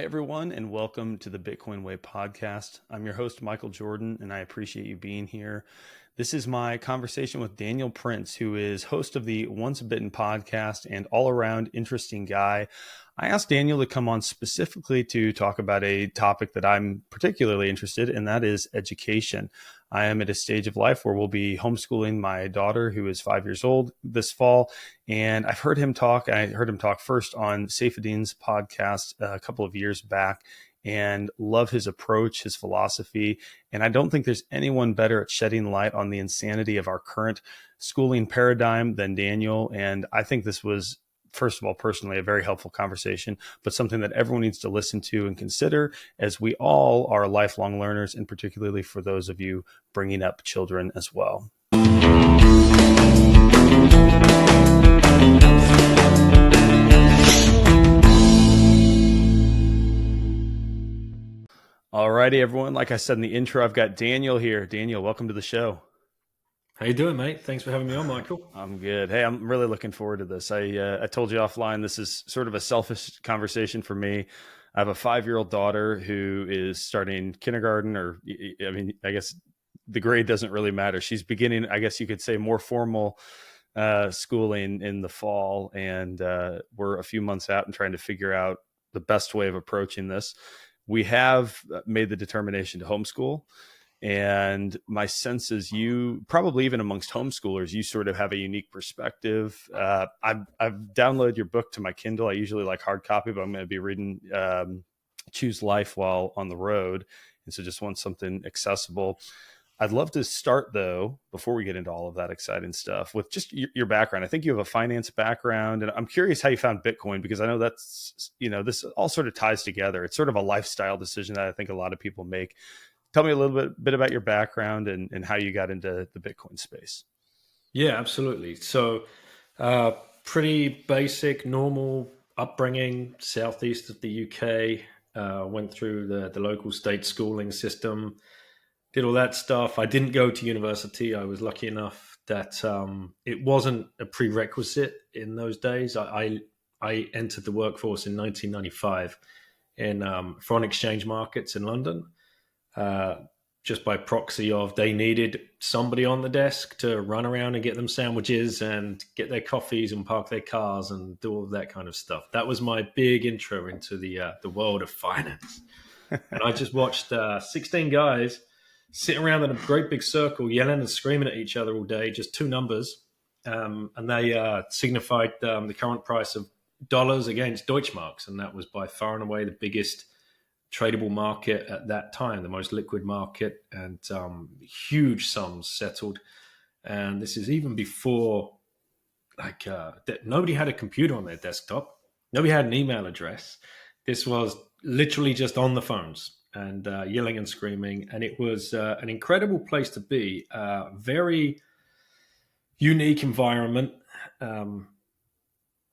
Hey everyone, and welcome to the Bitcoin Way podcast. I'm your host, Michael Jordan, and I appreciate you being here. This is my conversation with Daniel Prince, who is host of the Once Bitten Podcast and all-around interesting guy. I asked Daniel to come on specifically to talk about a topic that I'm particularly interested in, and that is education. I am at a stage of life where we'll be homeschooling my daughter, who is 5 years old, this fall. And I've heard him talk. I heard him talk first on Saifedean's podcast a couple of years back, and love his approach, his philosophy. And I don't think there's anyone better at shedding light on the insanity of our current schooling paradigm than Daniel. And I think this was, first of all, personally, a very helpful conversation, but something that everyone needs to listen to and consider, as we all are lifelong learners, and particularly for those of you bringing up children as well. Alrighty, everyone. Like I said in the intro, I've got Daniel here. Daniel, welcome to the show. How you doing, mate? Thanks for having me on, Michael. I'm good. Hey, I'm really looking forward to this. I told you offline, this is sort of a selfish conversation for me. I have a 5-year-old daughter who is starting kindergarten, or I guess the grade doesn't really matter. She's beginning, I guess you could say, more formal schooling in the fall. And we're a few months out and trying to figure out the best way of approaching this. We have made the determination to homeschool. And my sense is you, probably even amongst homeschoolers, you sort of have a unique perspective. I've downloaded your book to my Kindle. I usually like hard copy, but I'm going to be reading Choose Life while on the road. And so just want something accessible. I'd love to start, though, before we get into all of that exciting stuff, with just your background. I think you have a finance background, and I'm curious how you found Bitcoin, because I know that's, this all sort of ties together. It's sort of a lifestyle decision that I think a lot of people make. Tell me a little bit about your background and how you got into the Bitcoin space. Yeah, absolutely. So pretty basic, normal upbringing, southeast of the UK, went through the local state schooling system, did all that stuff. I didn't go to university. I was lucky enough that it wasn't a prerequisite in those days. I entered the workforce in 1995 in foreign exchange markets in London. Just by proxy of they needed somebody on the desk to run around and get them sandwiches and get their coffees and park their cars and do all of that kind of stuff. That was my big intro into the world of finance. And I just watched 16 guys sit around in a great big circle, yelling and screaming at each other all day, just two numbers. And they signified the current price of dollars against Deutschmarks. And that was by far and away the biggest tradable market at that time, the most liquid market, and huge sums settled. And this is even before that nobody had a computer on their desktop. Nobody had an email address. This was literally just on the phones and yelling and screaming. And it was an incredible place to be. Very unique environment.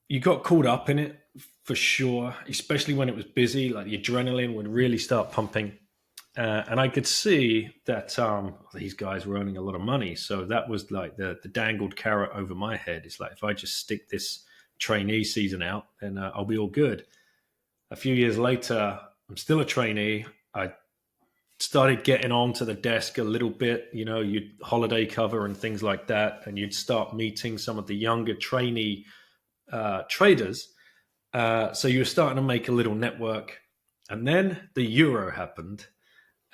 You got caught up in it for sure, especially when it was busy. Like the adrenaline would really start pumping. And I could see that these guys were earning a lot of money. So that was like the dangled carrot over my head. It's like, if I just stick this trainee season out, then I'll be all good. A few years later, I'm still a trainee. I started getting onto the desk a little bit, you'd holiday cover and things like that. And you'd start meeting some of the younger trainee traders. So you were starting to make a little network. And then the euro happened.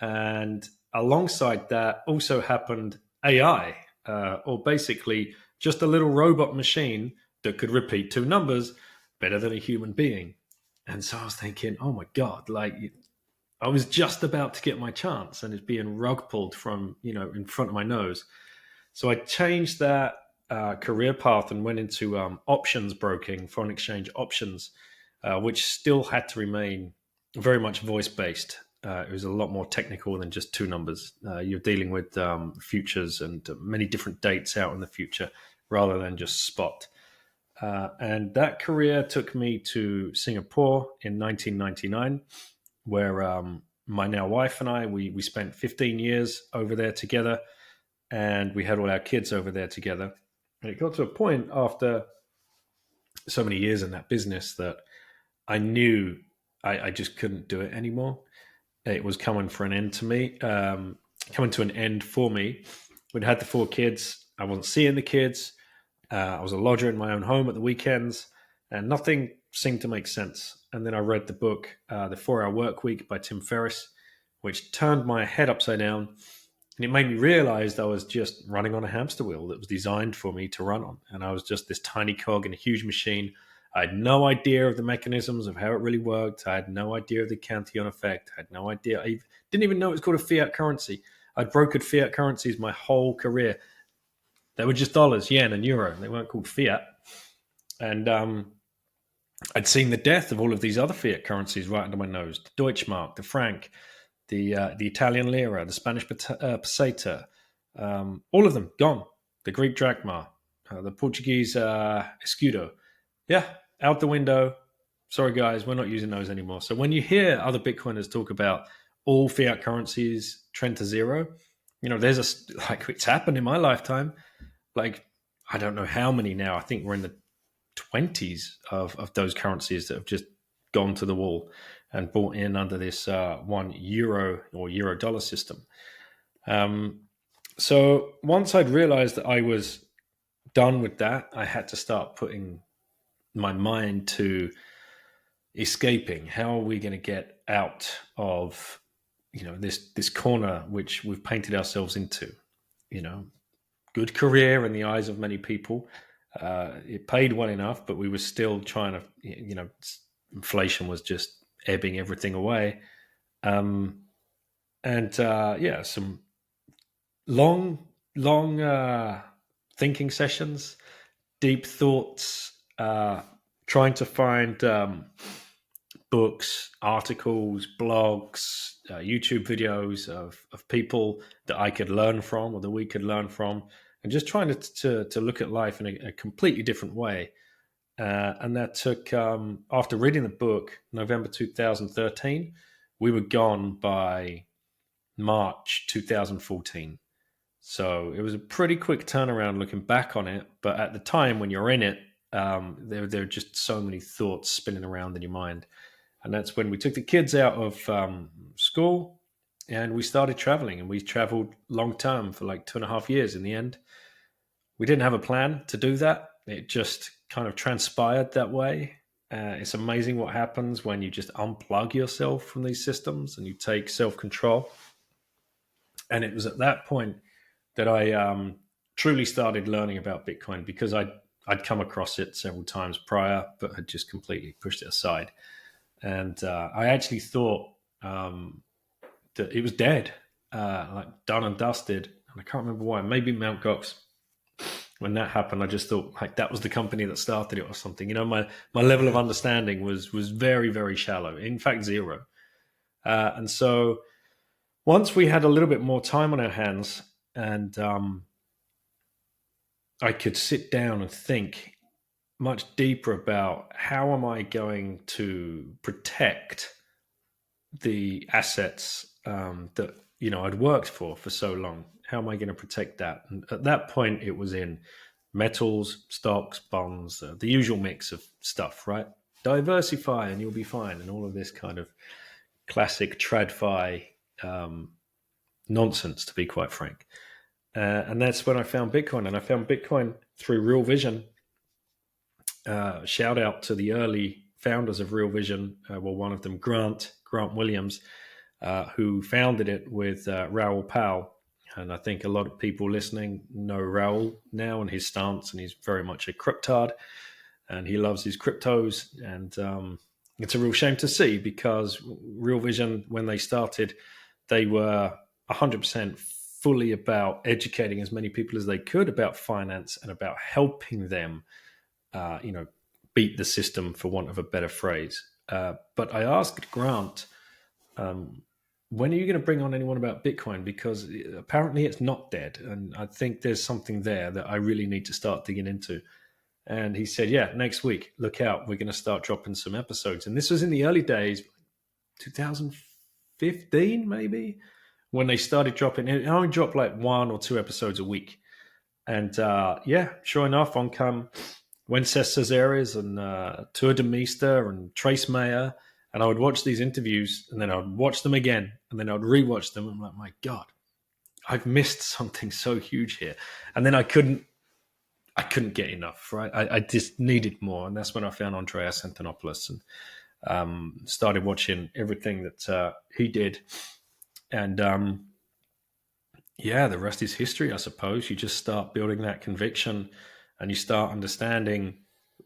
And alongside that also happened AI, or basically just a little robot machine that could repeat two numbers better than a human being. And so I was thinking, oh my God, I was just about to get my chance and it's being rug pulled from, in front of my nose. So I changed that career path and went into options broking, foreign exchange options, which still had to remain very much voice-based. It was a lot more technical than just two numbers. You're dealing with futures and many different dates out in the future rather than just spot. And that career took me to Singapore in 1999, where my now wife and I, we spent 15 years over there together, and we had all our kids over there together. And it got to a point after so many years in that business that I knew I just couldn't do it anymore. It was coming for an end to me, coming to an end for me. We'd had the 4 kids. I wasn't seeing the kids. I was a lodger in my own home at the weekends, and nothing seemed to make sense. And then I read the book, The 4-Hour Work Week by Tim Ferriss, which turned my head upside down. And it made me realize I was just running on a hamster wheel that was designed for me to run on. And I was just this tiny cog in a huge machine. I had no idea of the mechanisms of how it really worked. I had no idea of the Cantillon effect. I had no idea. I didn't even know it was called a fiat currency. I'd brokered fiat currencies my whole career. They were just dollars, yen, and euro. They weren't called fiat. And I'd seen the death of all of these other fiat currencies right under my nose. The Deutschmark, the franc, the Italian lira, the Spanish peseta, all of them gone. The Greek drachma, the Portuguese escudo. Yeah, out the window. Sorry, guys, we're not using those anymore. So when you hear other Bitcoiners talk about all fiat currencies trend to zero, there's it's happened in my lifetime. Like, I don't know how many now. I think we're in the 20s of those currencies that have just gone to the wall and bought in under this €1 or euro-dollar system. So once I'd realized that I was done with that, I had to start putting my mind to escaping. How are we going to get out of this corner which we've painted ourselves into? Good career in the eyes of many people. It paid well enough, but we were still trying to, inflation was just ebbing everything away. Some long thinking sessions, deep thoughts, trying to find books, articles, blogs, YouTube videos of people that I could learn from or that we could learn from, and just trying to look at life in a completely different way. And that took, after reading the book, November 2013, we were gone by March 2014. So it was a pretty quick turnaround looking back on it. But at the time when you're in it, there are just so many thoughts spinning around in your mind. And that's when we took the kids out of school and we started traveling. And we traveled long term for like 2.5 years in the end. We didn't have a plan to do that. It just kind of transpired that way. It's amazing what happens when you just unplug yourself from these systems and you take self-control. And it was at that point that I truly started learning about Bitcoin, because I'd come across it several times prior, but had just completely pushed it aside. And I actually thought that it was dead, like done and dusted. And I can't remember why. Maybe Mt. Gox. When that happened, I just thought like that was the company that started it or something. My level of understanding was very, very shallow. In fact, zero. And so once we had a little bit more time on our hands and I could sit down and think much deeper about how am I going to protect the assets that I'd worked for so long. How am I going to protect that? And at that point, it was in metals, stocks, bonds, the usual mix of stuff, right? Diversify and you'll be fine, and all of this kind of classic TradFi nonsense, to be quite frank. And that's when I found Bitcoin, and I found Bitcoin through Real Vision. Shout out to the early founders of Real Vision. One of them, Grant Williams, who founded it with Raoul Pal. And I think a lot of people listening know Raoul now and his stance, and he's very much a cryptard, and he loves his cryptos. And it's a real shame to see, because Real Vision, when they started, they were 100% fully about educating as many people as they could about finance and about helping them, beat the system, for want of a better phrase. But I asked Grant, when are you going to bring on anyone about Bitcoin? Because apparently it's not dead. And I think there's something there that I really need to start digging into. And he said, yeah, next week, look out. We're going to start dropping some episodes. And this was in the early days, 2015, maybe, when they started dropping. It only dropped like 1 or 2 episodes a week. And sure enough, on come Wences Casares and Tour de Meester and Trace Mayer And I would watch these interviews, and then I would watch them again, and then I would rewatch them. And I'm like, my God, I've missed something so huge here. And then I couldn't get enough, right? I just needed more. And that's when I found Andreas Antonopoulos and started watching everything that he did. And the rest is history, I suppose. You just start building that conviction, and you start understanding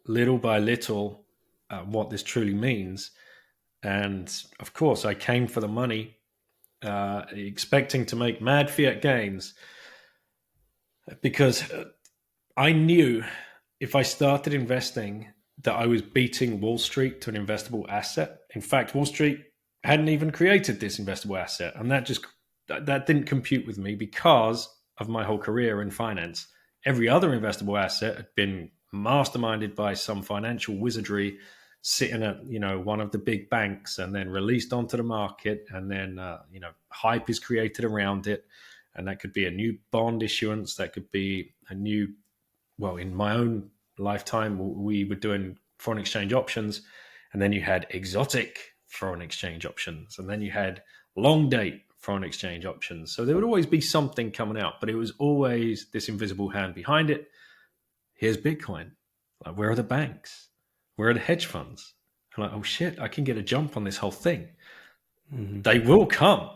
little by little what this truly means. And of course, I came for the money, expecting to make mad fiat gains, because I knew if I started investing that I was beating Wall Street to an investable asset. In fact, Wall Street hadn't even created this investable asset, and that didn't compute with me because of my whole career in finance. Every other investable asset had been masterminded by some financial wizardry sitting at one of the big banks, and then released onto the market, and then hype is created around it, and that could be a new bond issuance, that could be a new, well, in my own lifetime we were doing foreign exchange options, and then you had exotic foreign exchange options, and then you had long date foreign exchange options. So there would always be something coming out, but it was always this invisible hand behind it. Here's Bitcoin. Like, where are the banks? Where are the hedge funds? I'm like, oh shit, I can get a jump on this whole thing. Mm-hmm. They will come.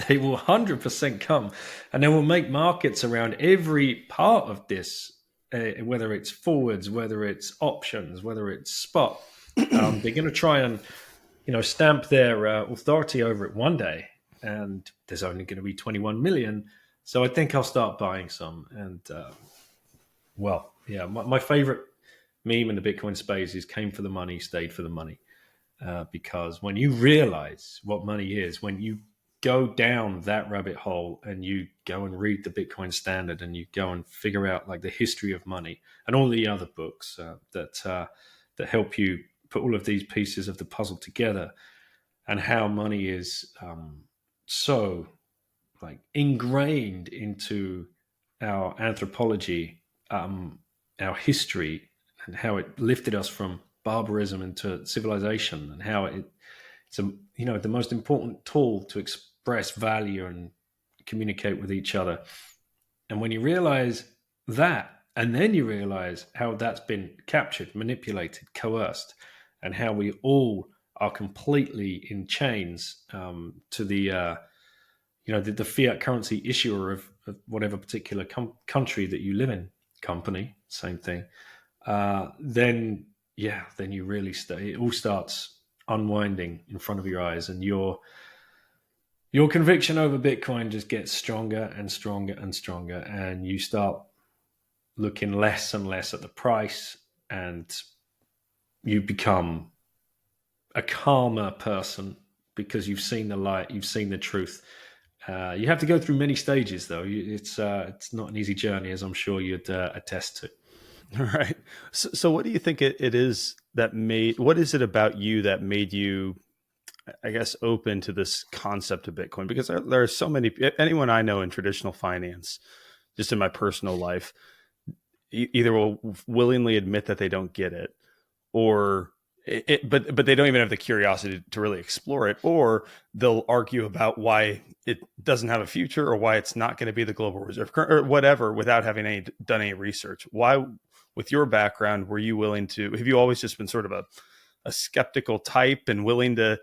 They will 100% come. And they will make markets around every part of this, whether it's forwards, whether it's options, whether it's spot. They're going to try and, stamp their authority over it one day. And there's only going to be 21 million. So I think I'll start buying some. And, my favorite meme in the Bitcoin space is came for the money, stayed for the money. Because when you realize what money is, when you go down that rabbit hole and you go and read the Bitcoin Standard and you go and figure out like the history of money and all the other books that help you put all of these pieces of the puzzle together, and how money is so like ingrained into our anthropology, our history, and how it lifted us from barbarism into civilization, and how it's the most important tool to express value and communicate with each other. And when you realize that, and then you realize how that's been captured, manipulated, coerced, and how we all are completely in chains to the the fiat currency issuer of whatever particular country that you live in, company, same thing. Then you really it all starts unwinding in front of your eyes, and your conviction over Bitcoin just gets stronger and stronger and stronger, and you start looking less and less at the price, and you become a calmer person because you've seen the light, you've seen the truth. You have to go through many stages, though. It's not an easy journey, as I'm sure you'd attest to. All right. So what do you think it is that what is it about you that made you, I guess, open to this concept of Bitcoin? Because there are so many, anyone I know in traditional finance, just in my personal life, either will willingly admit that they don't get it, or but they don't even have the curiosity to really explore it, or they'll argue about why it doesn't have a future or why it's not going to be the global reserve or whatever without having done any research. Why, with your background, were you willing to, have you always just been sort of a skeptical type and willing to,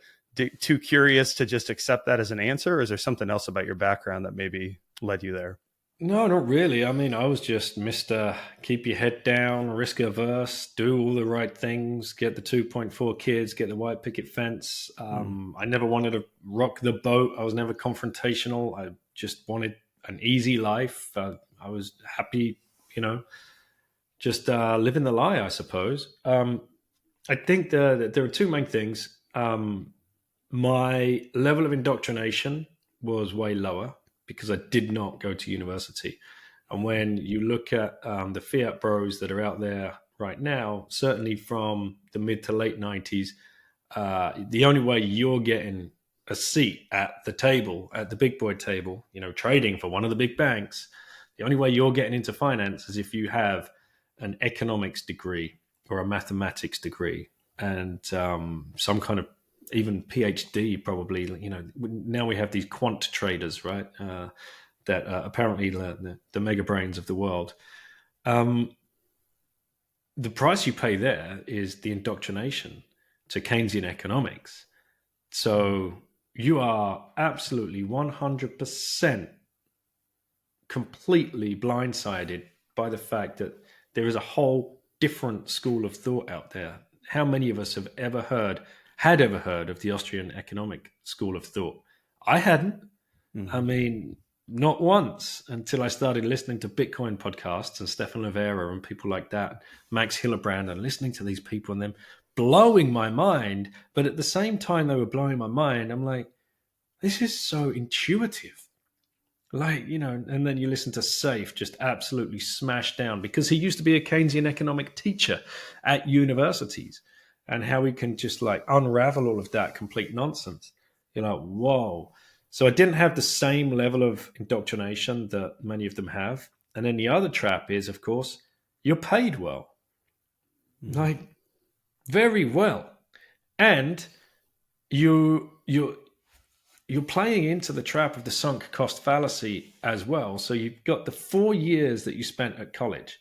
too curious to just accept that as an answer? Or is there something else about your background that maybe led you there? No, not really. I mean, I was just Mr. Keep your head down, risk averse, do all the right things, get the 2.4 kids, get the white picket fence. I never wanted to rock the boat. I was never confrontational. I just wanted an easy life. I was happy, just living the lie, I suppose. I think that there are two main things. My level of indoctrination was way lower, because I did not go to university. And when you look at the fiat bros that are out there right now, certainly from the mid to late 90s, the only way you're getting a seat at the table, at the big boy table, trading for one of the big banks, the only way you're getting into finance is if you have an economics degree or a mathematics degree and some kind of even PhD probably. Now we have these quant traders, right? That are apparently the mega brains of the world. The price you pay there is the indoctrination to Keynesian economics. So you are absolutely 100% completely blindsided by the fact that there is a whole different school of thought out there. How many of us had ever heard of the Austrian economic school of thought? I hadn't. I mean, not once until I started listening to Bitcoin podcasts and Stefan Livera and people like that, Max Hillebrand, and listening to these people and them blowing my mind. But at the same time they were blowing my mind, I'm like, this is so intuitive. And then you listen to Saif just absolutely smash down because he used to be a Keynesian economic teacher at universities, and how he can just unravel all of that complete nonsense. You're like, whoa. So I didn't have the same level of indoctrination that many of them have. And then the other trap is, of course, you're paid well. Very well. And you're playing into the trap of the sunk cost fallacy as well. So you've got the 4 years that you spent at college,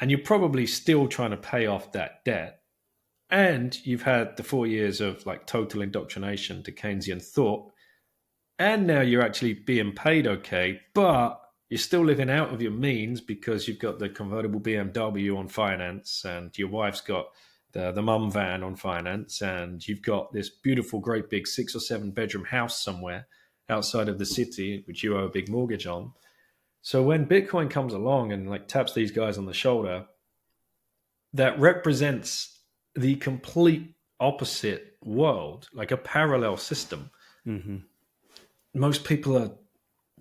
and you're probably still trying to pay off that debt. And you've had the 4 years of total indoctrination to Keynesian thought. And now you're actually being paid okay, but you're still living out of your means because you've got the convertible BMW on finance, and your wife's got the mum van on finance, and you've got this beautiful, great big 6 or 7 bedroom house somewhere outside of the city, which you owe a big mortgage on. So when Bitcoin comes along and taps these guys on the shoulder, that represents the complete opposite world, like a parallel system. Most people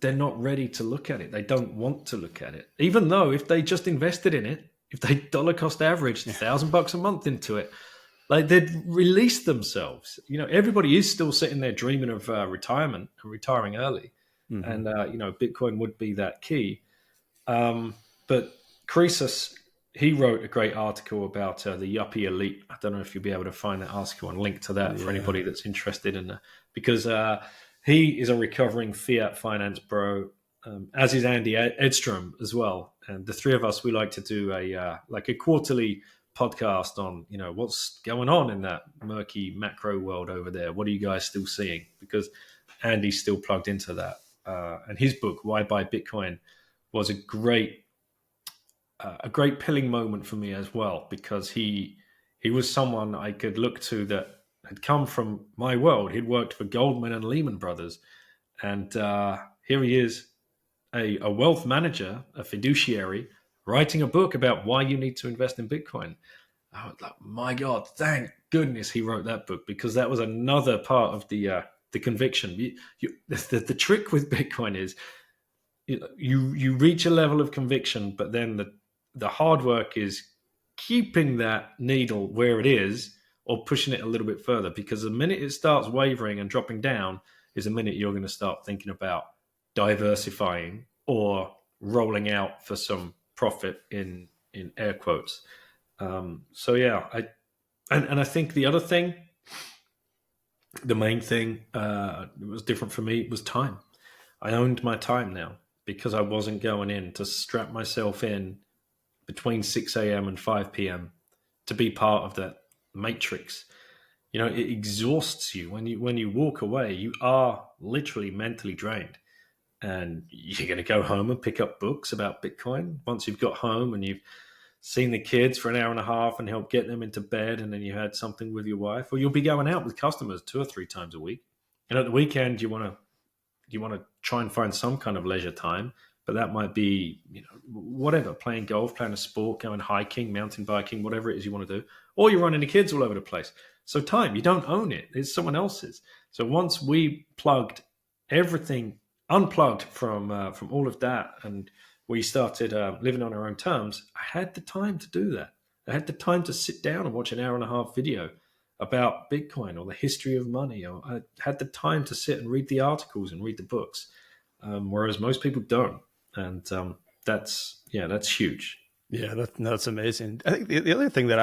they're not ready to look at it. They don't want to look at it, even though if they just invested in it, if they dollar cost averaged $1,000 a month into it, they'd release themselves. Everybody is still sitting there dreaming of retirement and retiring early, and Bitcoin would be that key. But Croesus, he wrote a great article about the Yuppy Elite. I don't know if you'll be able to find that article and link to that for anybody that's interested in because he is a recovering fiat finance bro, as is Andy Edstrom as well. And the three of us, we like to do a quarterly podcast on, what's going on in that murky macro world over there. What are you guys still seeing? Because Andy's still plugged into that. And his book, Why Buy Bitcoin, was a great pilling moment for me as well, because he was someone I could look to that had come from my world. He'd worked for Goldman and Lehman Brothers. And here he is, a wealth manager, a fiduciary, writing a book about why you need to invest in Bitcoin. I was like, my God, thank goodness he wrote that book, because that was another part of the conviction. The trick with Bitcoin is you reach a level of conviction, but then the hard work is keeping that needle where it is or pushing it a little bit further, because the minute it starts wavering and dropping down is the minute you're going to start thinking about diversifying or rolling out for some profit in air quotes. I think the other thing, the main thing that was different for me was time. I owned my time now, because I wasn't going in to strap myself in between 6 a.m. and 5 p.m. to be part of that matrix. It exhausts you. When you walk away, you are literally mentally drained. And you're going to go home and pick up books about Bitcoin once you've got home and you've seen the kids for an hour and a half and helped get them into bed, and then you had something with your wife, or you'll be going out with customers 2 or 3 times a week. And at the weekend, you want to try and find some kind of leisure time, but that might be, whatever, playing golf, playing a sport, going hiking, mountain biking, whatever it is you want to do, or you're running the kids all over the place. So time, you don't own it. It's someone else's. So once we unplugged from all of that, and we started living on our own terms, I had the time to do that. I had the time to sit down and watch an hour and a half video about Bitcoin or the history of money. Or I had the time to sit and read the articles and read the books, whereas most people don't. And that's huge. Yeah, that's amazing. I think the other thing that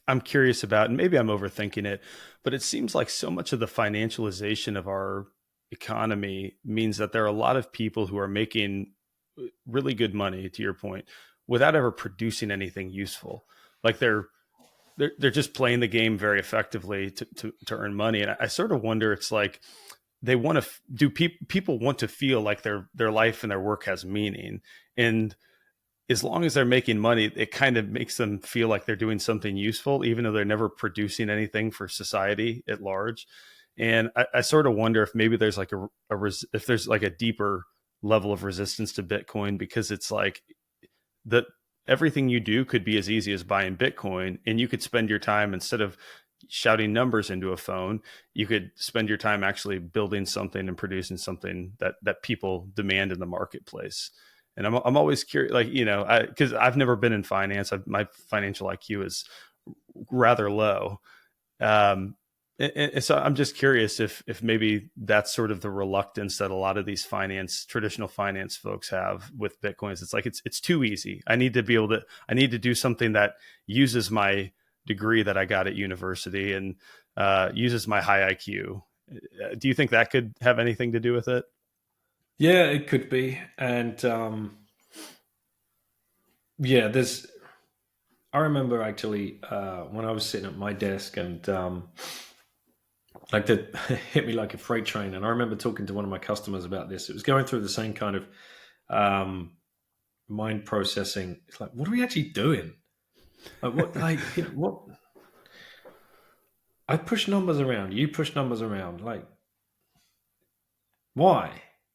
I'm curious about, and maybe I'm overthinking it, but it seems like so much of the financialization of our economy means that there are a lot of people who are making really good money, to your point, without ever producing anything useful. Like they're just playing the game very effectively to earn money. And I sort of wonder, it's like they want to people want to feel like their life and their work has meaning. And as long as they're making money, it kind of makes them feel like they're doing something useful, even though they're never producing anything for society at large. And I sort of wonder if maybe there's like if there's like a deeper level of resistance to Bitcoin, because it's like that everything you do could be as easy as buying Bitcoin, and you could spend your time, instead of shouting numbers into a phone, you could spend your time actually building something and producing something that people demand in the marketplace. And I'm always curious, like, because I've never been in finance. My financial IQ is rather low. And so I'm just curious if maybe that's sort of the reluctance that a lot of these traditional finance folks have with Bitcoins. It's like, it's too easy. I need to do something that uses my degree that I got at university and uses my high IQ. Do you think that could have anything to do with it? Yeah, it could be. And I remember actually when I was sitting at my desk and like that hit me like a freight train. And I remember talking to one of my customers about this. It was going through the same kind of mind processing. It's like, what are we actually doing? Like what? Like what? I push numbers around. You push numbers around. Like why?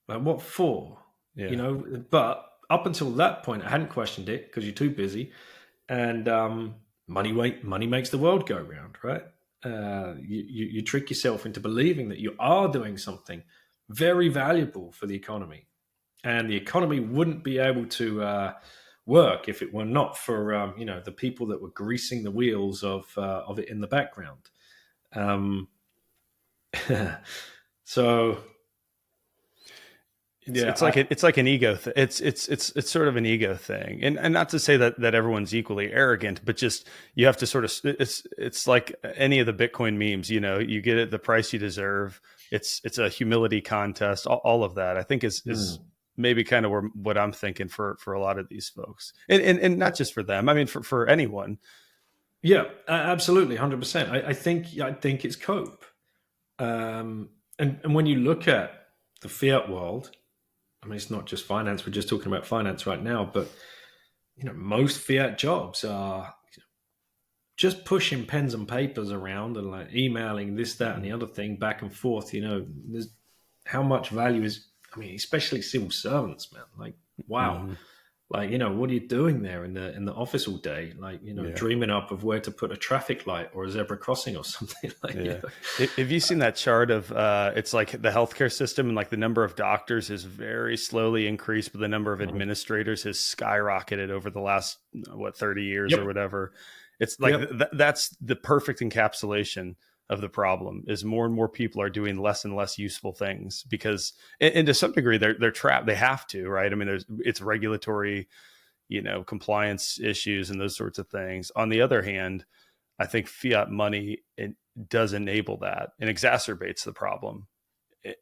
Like what for? Yeah. But up until that point, I hadn't questioned it because you're too busy, and money makes the world go round, right? You trick yourself into believing that you are doing something very valuable for the economy, and the economy wouldn't be able to work if it were not for the people that were greasing the wheels of it in the background. So yeah, it's like an ego it's sort of an ego thing, and not to say that everyone's equally arrogant, but just you have to sort of, it's like any of the Bitcoin memes, you get it the price you deserve. It's a humility contest. All of that, I think, is maybe kind of what I'm thinking for a lot of these folks, and not just for them. I mean, for anyone. Yeah, absolutely, 100%. I think it's cope. And when you look at the fiat world, I mean, it's not just finance. We're just talking about finance right now, but most fiat jobs are just pushing pens and papers around and like emailing this, that, and the other thing back and forth. There's how much value is. I mean, especially civil servants, man. Like, wow. Mm-hmm. Like, what are you doing there in the office all day? Like, dreaming up of where to put a traffic light or a zebra crossing or something. Like, yeah. Have you seen that chart of it's like the healthcare system, and like the number of doctors has very slowly increased, but the number of administrators has skyrocketed over the last 30 years or whatever. It's like that's the perfect encapsulation of the problem. Is more and more people are doing less and less useful things because, and to some degree, they're trapped. They have to, right? I mean, it's regulatory, compliance issues and those sorts of things. On the other hand, I think fiat money, it does enable that and exacerbates the problem.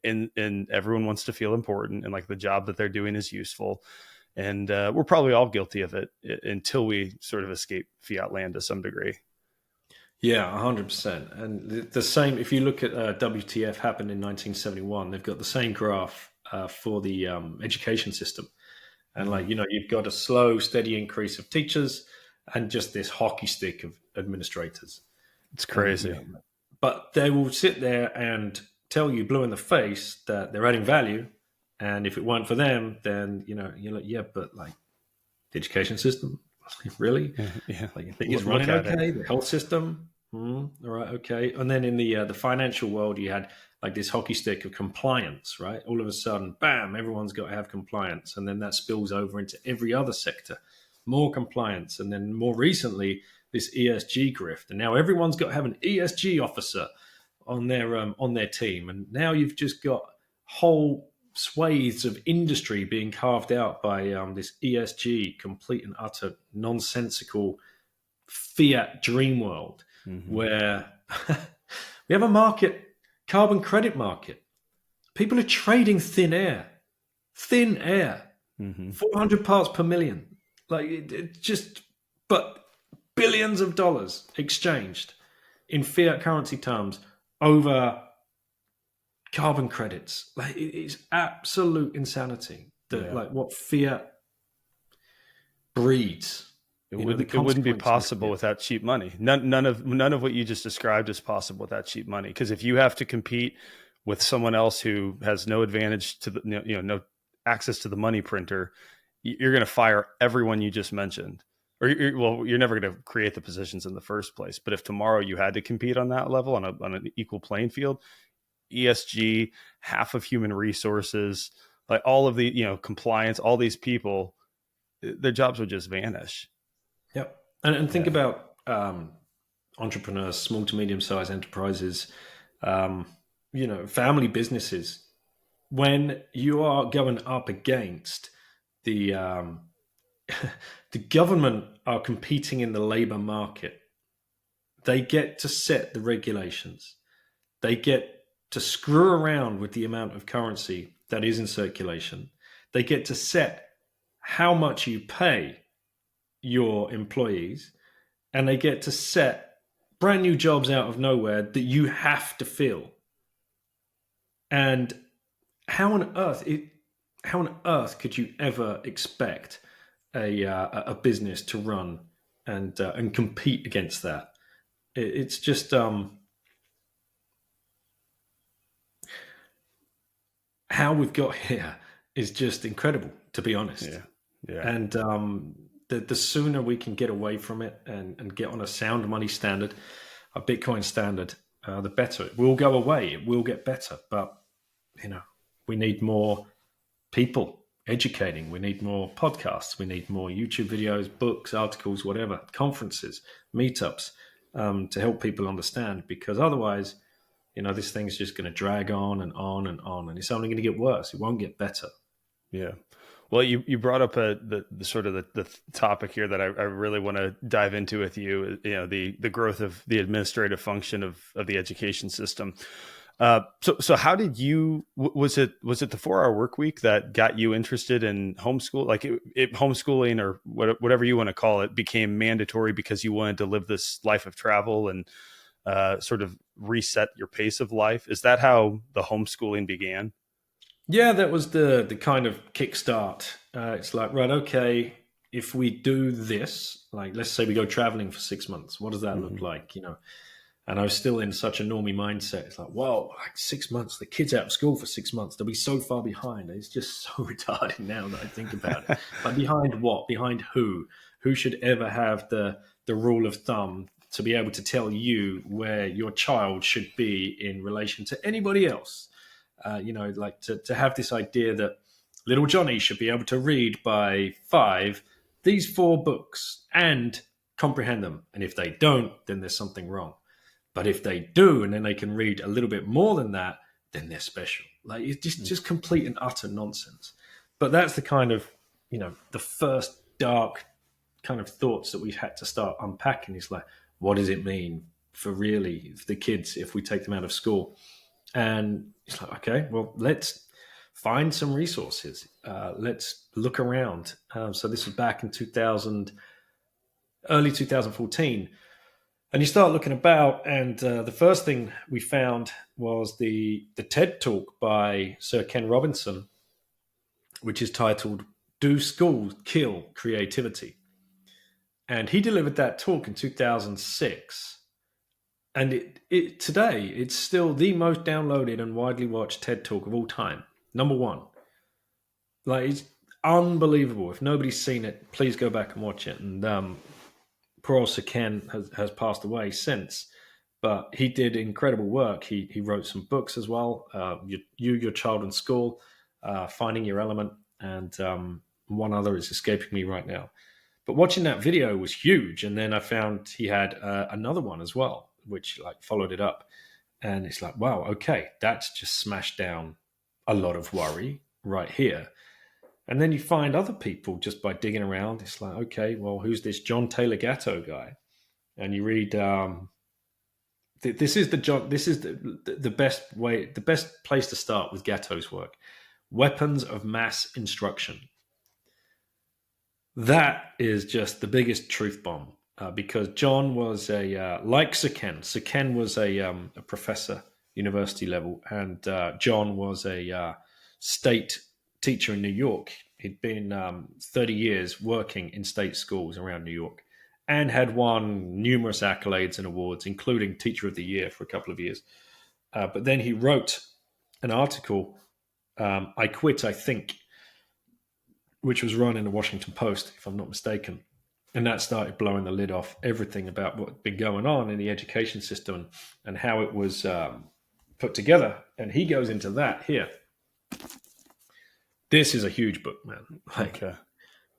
And everyone wants to feel important and like the job that they're doing is useful. And we're probably all guilty of it until we sort of escape fiat land to some degree. Yeah, 100%. And the same, if you look at WTF happened in 1971, they've got the same graph for the education system. And like, you've got a slow, steady increase of teachers and just this hockey stick of administrators. It's crazy. And, but they will sit there and tell you blue in the face that they're adding value. And if it weren't for them, then, you're like, yeah, but like the education system, really? Yeah. Like, you think it's running okay? The health system? All right, okay. And then in the financial world, you had like this hockey stick of compliance, right? All of a sudden, bam, everyone's got to have compliance. And then that spills over into every other sector, more compliance. And then more recently, this ESG grift. And now everyone's got to have an ESG officer on their team. And now you've just got whole swathes of industry being carved out by this ESG, complete and utter nonsensical fiat dream world Mm-hmm. where we have a market, carbon credit market. People are trading thin air, Mm-hmm. 400 parts per million. Like it just, but billions of dollars exchanged in fiat currency terms over carbon credits. Like it's absolute insanity that Yeah. like what fiat breeds. It The wouldn't be consequences. possible without cheap money. None of what you just described is possible without cheap money. Because if you have to compete with someone else who has no advantage to the no access to the money printer, you're going to fire everyone you just mentioned. Or you're never going to create the positions in the first place. But if tomorrow you had to compete on that level on an equal playing field, ESG, half of human resources, like all of the compliance, all these people, their jobs would just vanish. Yep. And think about entrepreneurs, small to medium sized enterprises, family businesses. When you are going up against the the government are competing in the labor market, they get to set the regulations. They get to screw around with the amount of currency that is in circulation. They get to set how much you pay your employees, and they get to set brand new jobs out of nowhere that you have to fill. And how on earth could you ever expect a business to run and compete against that? It's just how we've got here is just incredible, to be honest. Yeah. And the sooner we can get away from it and get on a sound money standard, a Bitcoin standard, the better. It will go away. It will get better. But, we need more people educating. We need more podcasts. We need more YouTube videos, books, articles, whatever, conferences, meetups to help people understand. Because otherwise, this thing's just going to drag on and on and on. And it's only going to get worse. It won't get better. Yeah. Well, you brought up the sort of the topic here that I really want to dive into with you. The growth of the administrative function of the education system. So how did you? Was it the 4-hour work week that got you interested in homeschool? Like homeschooling or whatever you want to call it became mandatory because you wanted to live this life of travel and sort of reset your pace of life. Is that how the homeschooling began? Yeah, that was the kind of kickstart. It's like, right, okay, if we do this, like let's say we go traveling for 6 months, what does that look like? And I was still in such a normie mindset. It's like, whoa, like 6 months, the kids out of school for 6 months, they'll be so far behind. It's just so retarded now that I think about it. But behind what? Behind who? Who should ever have the rule of thumb to be able to tell you where your child should be in relation to anybody else? Like to have this idea that little Johnny should be able to read by 5 these 4 books and comprehend them. And if they don't, then there's something wrong. But if they do, and then they can read a little bit more than that, then they're special. Like it's just complete and utter nonsense. But that's the kind of, the first dark kind of thoughts that we've had to start unpacking. Is like, what does it mean for the kids if we take them out of school? And it's like, okay, well, let's find some resources. Let's look around. So this was back in early 2014. And you start looking about, and the first thing we found was the TED Talk by Sir Ken Robinson, which is titled, Do Schools Kill Creativity? And he delivered that talk in 2006. And today, it's still the most downloaded and widely watched TED Talk of all time. Number 1. Like, it's unbelievable. If nobody's seen it, please go back and watch it. And poor old Sir Ken has passed away since. But he did incredible work. He wrote some books as well. Your Child in School, Finding Your Element, and one other is escaping me right now. But watching that video was huge. And then I found he had another one as well, which like followed it up. And it's like, wow, okay, that's just smashed down a lot of worry right here. And then you find other people just by digging around. It's like, okay, well, who's this John Taylor Gatto guy? and you read. This is the best way, the best place to start with Gatto's work. Weapons of Mass Instruction. That is just the biggest truth bomb, because John was like Suken. Suken was a professor, university level, and John was a state teacher in New York. He'd been 30 years working in state schools around New York, and had won numerous accolades and awards, including Teacher of the Year for a couple of years. But then he wrote an article, I Quit, I Think, which was run in the Washington Post, if I'm not mistaken. And that started blowing the lid off everything about what had been going on in the education system and how it was put together. And he goes into that here. This is a huge book, man. Like, Okay.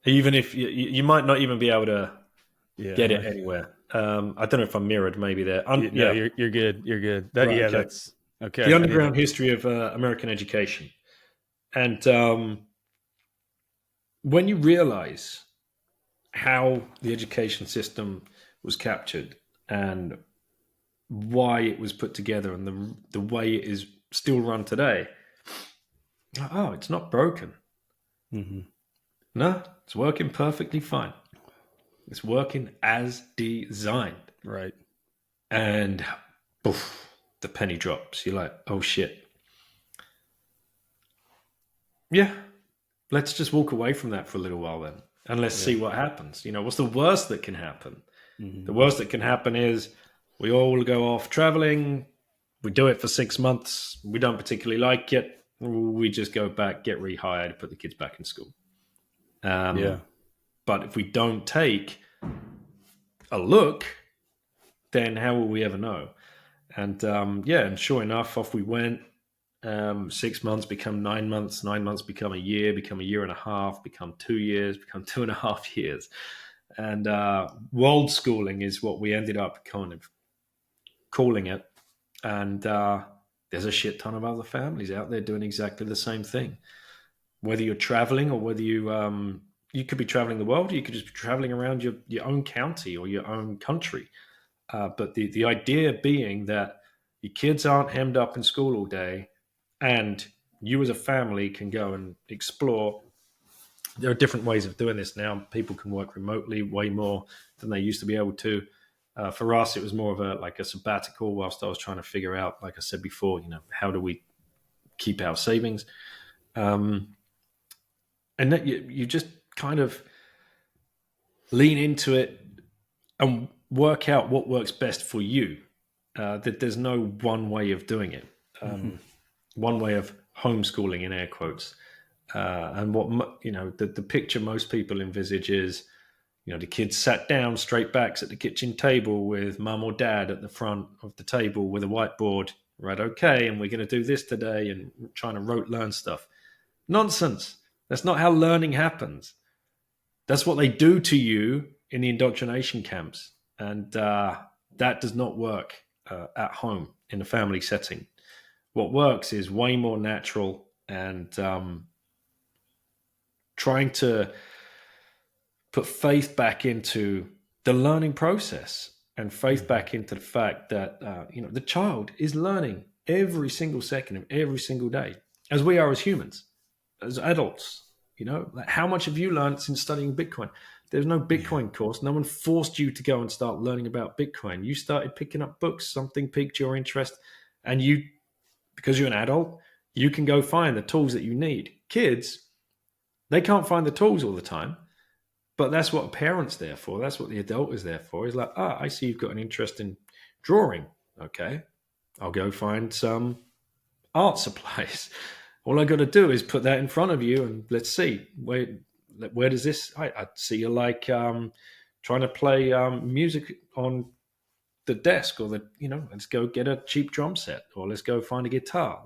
even if you might not even be able to get it right. anywhere. I don't know if I'm mirrored maybe there. No, you're good. You're good. That, Right, yeah, okay. that's okay. The underground history of American education. And when you realize how the education system was captured and why it was put together and the way it is still run today, oh, it's not broken. Mm-hmm. No, it's working perfectly fine. It's working as designed. Right. And poof, the penny drops. You're like, oh shit. Yeah, let's just walk away from that for a little while then. And let's see what happens. What's the worst that can happen? Mm-hmm. The worst that can happen is we all go off traveling. We do it for 6 months. We don't particularly like it. We just go back, get rehired, put the kids back in school. But if we don't take a look, then how will we ever know? And and sure enough, off we went. 6 months become 9 months, 9 months become a year and a half, become 2 years, become 2.5 years. And world schooling is what we ended up kind of calling it. And there's a shit ton of other families out there doing exactly the same thing. Whether you're traveling or whether you could be traveling the world, or you could just be traveling around your own county or your own country. But the idea being that your kids aren't hemmed up in school all day, and you as a family can go and explore. There are different ways of doing this now. People can work remotely way more than they used to be able to. For us, it was more of a sabbatical whilst I was trying to figure out, like I said before, how do we keep our savings? And that you just kind of lean into it and work out what works best for you. That there's no one way of doing it. One way of homeschooling in air quotes. And what, the picture most people envisage is, the kids sat down straight backs at the kitchen table with mum or dad at the front of the table with a whiteboard, right? Okay, and we're going to do this today, and trying to rote learn stuff. Nonsense. That's not how learning happens. That's what they do to you in the indoctrination camps. And that does not work at home in a family setting. What works is way more natural and trying to put faith back into the learning process and faith back into the fact that, the child is learning every single second of every single day, as we are as humans, as adults. Like, how much have you learned since studying Bitcoin? There's no Bitcoin course. No one forced you to go and start learning about Bitcoin. You started picking up books, something piqued your interest, and because you're an adult, you can go find the tools that you need. Kids, they can't find the tools all the time, but that's what a parent's there for. That's what the adult is there for. Is like, I see you've got an interest in drawing. Okay, I'll go find some art supplies. All I got to do is put that in front of you, and let's see where does this? I see you like trying to play music on the desk, or let's go get a cheap drum set, or let's go find a guitar.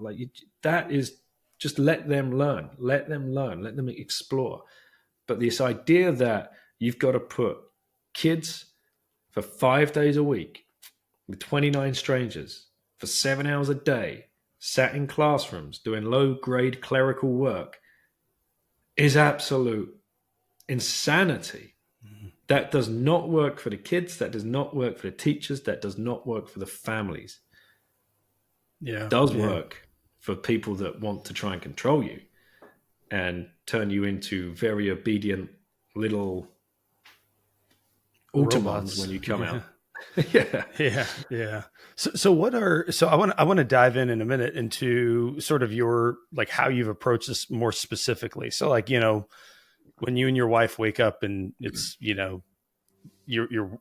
That is just let them learn, let them explore. But this idea that you've got to put kids for 5 days a week with 29 strangers for 7 hours a day, sat in classrooms doing low-grade clerical work, is absolute insanity. That does not work for the kids. That does not work for the teachers. That does not work for the families. Yeah. It does work for people that want to try and control you and turn you into very obedient little Autobahns when you come out. Yeah. So I want to dive in a minute into sort of your, like, how you've approached this more specifically. So, like, when you and your wife wake up and it's, you're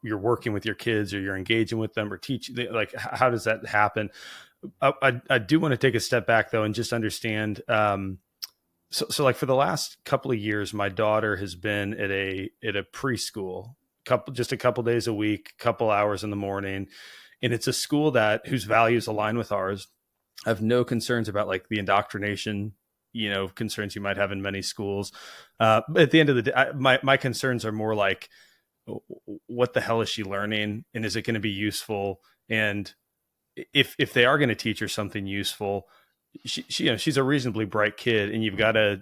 working with your kids, or you're engaging with them, or like, how does that happen? I do want to take a step back though and just understand. So like, for the last couple of years, my daughter has been at a preschool, just a couple days a week, couple hours in the morning. And it's a school whose values align with ours. I have no concerns about, like, the indoctrination, concerns you might have in many schools. But at the end of the day, my concerns are more like, what the hell is she learning? And is it going to be useful? And if they are going to teach her something useful, she's a reasonably bright kid, and you've got to,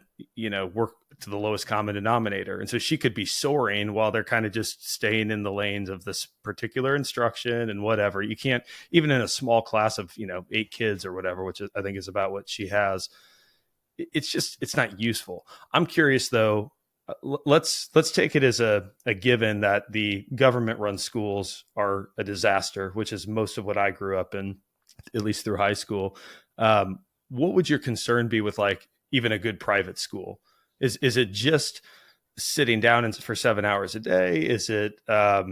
work to the lowest common denominator. And so she could be soaring while they're kind of just staying in the lanes of this particular instruction and whatever. You can't, even in a small class of, 8 kids or whatever, which I think is about what she has. It's not useful. I'm curious though. Let's take it as a given that the government run schools are a disaster, which is most of what I grew up in, at least through high school. What would your concern be with, like, even a good private school? Is it just sitting down for 7 hours a day? Is it, I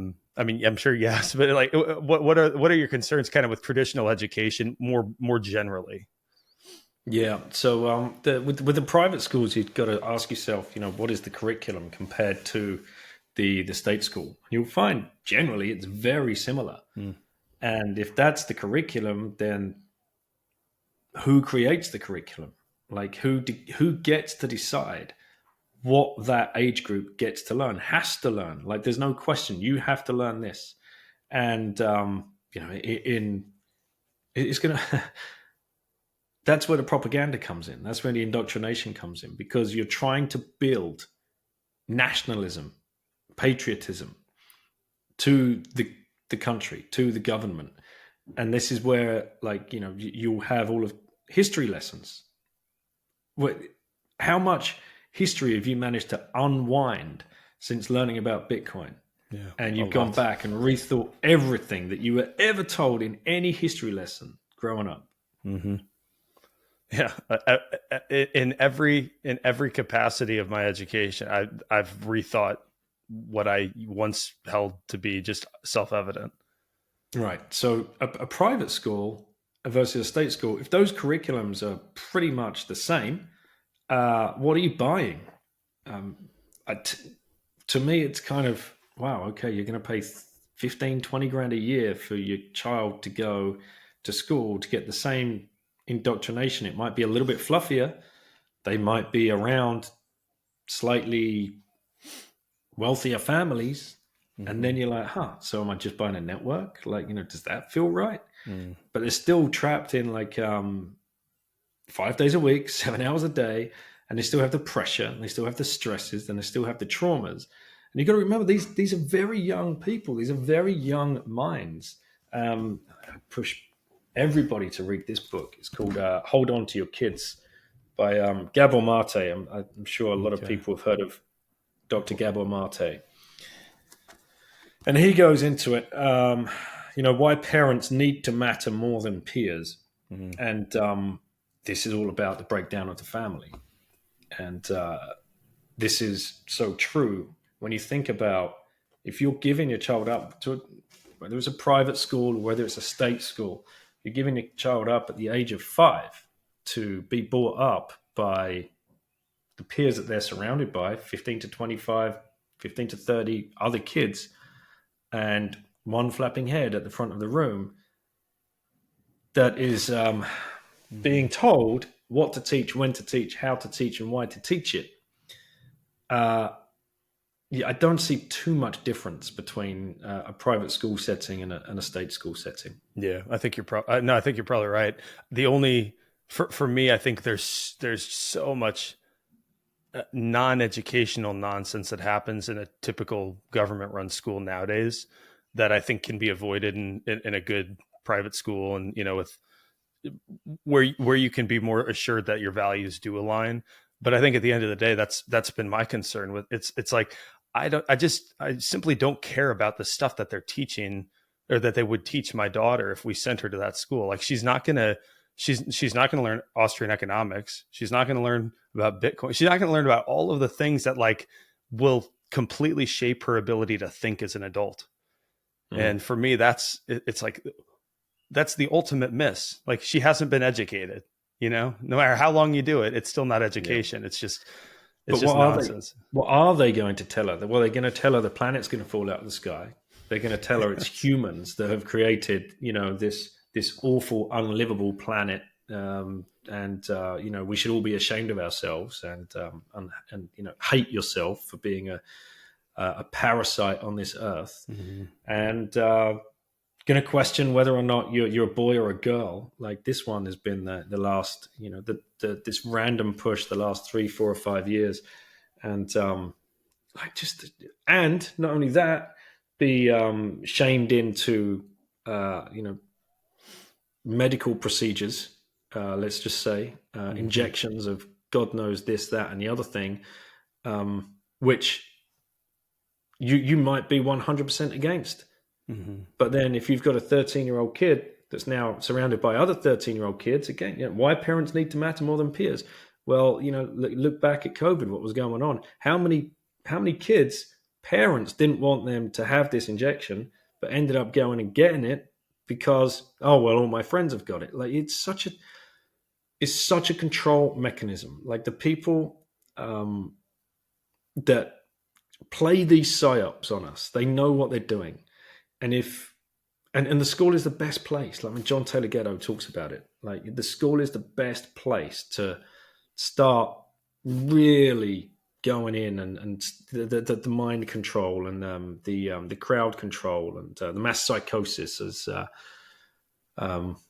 mean, I'm sure yes, but, like, what are your concerns kind of with traditional education more generally? Yeah. So with the private schools, you've got to ask yourself, what is the curriculum compared to the state school? You'll find generally it's very similar. And if that's the curriculum, then who creates the curriculum? Like, who gets to decide what that age group gets to learn, has to learn? Like, there's no question. You have to learn this. And, it's going to... That's where the propaganda comes in. That's where the indoctrination comes in, because you're trying to build nationalism, patriotism to the country, to the government. And this is where, like, you'll have all of history lessons. How much history have you managed to unwind since learning about Bitcoin? Yeah, and you've gone back and rethought everything that you were ever told in any history lesson growing up. Mm-hmm. Yeah, in every capacity of my education, I've rethought what I once held to be just self-evident. Right. So a private school versus a state school, if those curriculums are pretty much the same, what are you buying? To me, it's kind of, wow, okay, you're going to pay 15, 20 grand a year for your child to go to school to get the same indoctrination. It might be a little bit fluffier. They might be around slightly wealthier families. Mm-hmm. And then you're like, so am I just buying a network? Like, does that feel right? But they're still trapped in, like, 5 days a week, 7 hours a day. And they still have the pressure, and they still have the stresses, and they still have the traumas. And you've got to remember, these are very young people. These are very young minds. I push everybody to read this book. It's called Hold On to Your Kids by Gabor Mate. I'm sure a lot of people have heard of Dr. Gabor Mate. And he goes into it, why parents need to matter more than peers. Mm-hmm. And this is all about the breakdown of the family. And this is so true when you think about, if you're giving your child up to, whether it's a private school or whether it's a state school, you're giving your child up at the age of 5 to be brought up by the peers that they're surrounded by, 15 to 25, 15 to 30 other kids, and one flapping head at the front of the room that is being told what to teach, when to teach, how to teach, and why to teach it. I don't see too much difference between a private school setting and a state school setting. Yeah, I think you're I think you're probably right. The only for me, I think there's so much non-educational nonsense that happens in a typical government-run school nowadays that I think can be avoided in a good private school, and with where you can be more assured that your values do align. But I think at the end of the day, that's been my concern with it's like I simply don't care about the stuff that they're teaching or that they would teach my daughter if we sent her to that school. Like she's not gonna learn Austrian economics. She's not gonna learn about Bitcoin. She's not gonna learn about all of the things that like will completely shape her ability to think as an adult. And for me, it's like that's the ultimate miss. Like she hasn't been educated, no matter how long you do it, it's still not education. Yeah. It's just nonsense. What are they going to tell her? Well, they're going to tell her the planet's going to fall out of the sky. They're going to tell her it's humans that have created, this awful, unlivable planet. And we should all be ashamed of ourselves and hate yourself for being a parasite on this earth. Mm-hmm. And going to question whether or not you're a boy or a girl. Like this one has been the last, this random push the last 3, 4, or 5 years. And and not only that, be shamed into, medical procedures, let's just say, injections of God knows this, that, and the other thing, which you might be 100% against. Mm-hmm. But then if you've got a 13-year-old kid that's now surrounded by other 13-year-old kids, again, why parents need to matter more than peers? Well, look back at COVID, what was going on. How many kids, parents didn't want them to have this injection, but ended up going and getting it because, all my friends have got it. Like it's such a control mechanism. Like the people that play these psyops on us, they know what they're doing. And and the school is the best place. Like when John Taylor Gatto talks about it, like the school is the best place to start really going in and the mind control and the crowd control and the mass psychosis. As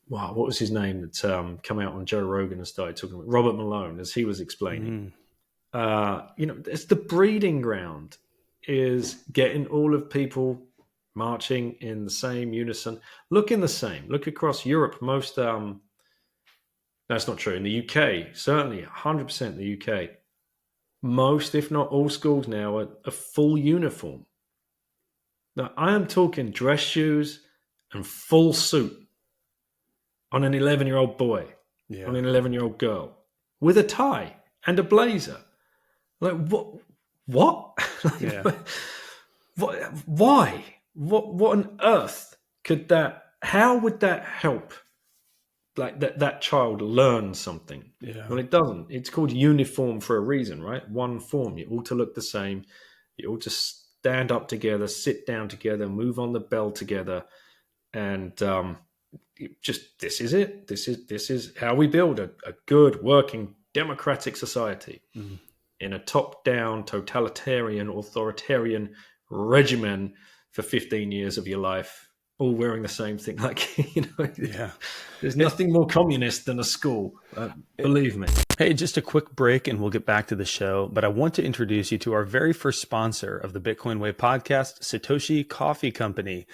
what was his name that come out on Joe Rogan and started talking about Robert Malone, as he was explaining. It's the breeding ground is getting all of people marching in the same unison, look across Europe. Most that's not true in the UK, certainly 100% in the UK. Most, if not all, schools now are a full uniform. Now I am talking dress shoes and full suit on an 11-year-old boy, on an 11-year-old girl with a tie and a blazer. Like what? Why? What on earth could that? How would that help? Like that child learn something? Yeah. Well, it doesn't. It's called uniform for a reason, right? One form. You all to look the same. You all to stand up together, sit down together, move on the bell together, and this is it. This is how we build a good working democratic society in a top-down totalitarian authoritarian regimen for 15 years of your life, all wearing the same thing. There's nothing more communist than a school. Believe me. Hey, just a quick break and we'll get back to the show. But I want to introduce you to our very first sponsor of the Bitcoin Way podcast, Satoshi Coffee Company.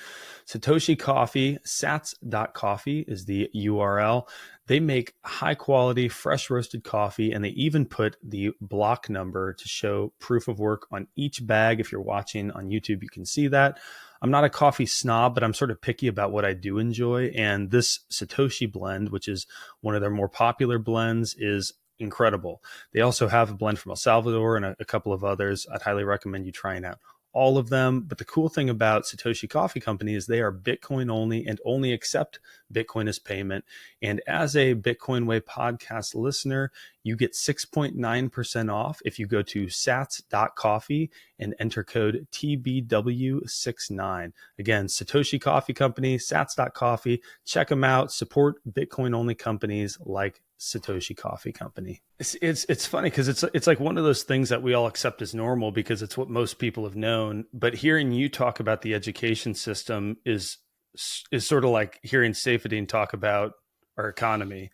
Satoshi Coffee, sats.coffee is the URL. They make high quality, fresh roasted coffee, and they even put the block number to show proof of work on each bag. If you're watching on YouTube, you can see that. I'm not a coffee snob, but I'm sort of picky about what I do enjoy. And this Satoshi blend, which is one of their more popular blends, is incredible. They also have a blend from El Salvador and a couple of others. I'd highly recommend you trying out all of them. But the cool thing about Satoshi Coffee Company is they are Bitcoin only and only accept Bitcoin as payment. And as a Bitcoin Way podcast listener, you get 6.9% off if you go to sats.coffee and enter code TBW69. Again, Satoshi Coffee Company, sats.coffee. Check them out. Support Bitcoin only companies like Satoshi Coffee Company. It's funny because it's like one of those things that we all accept as normal because it's what most people have known. But hearing you talk about the education system is sort of like hearing Saifedean talk about our economy.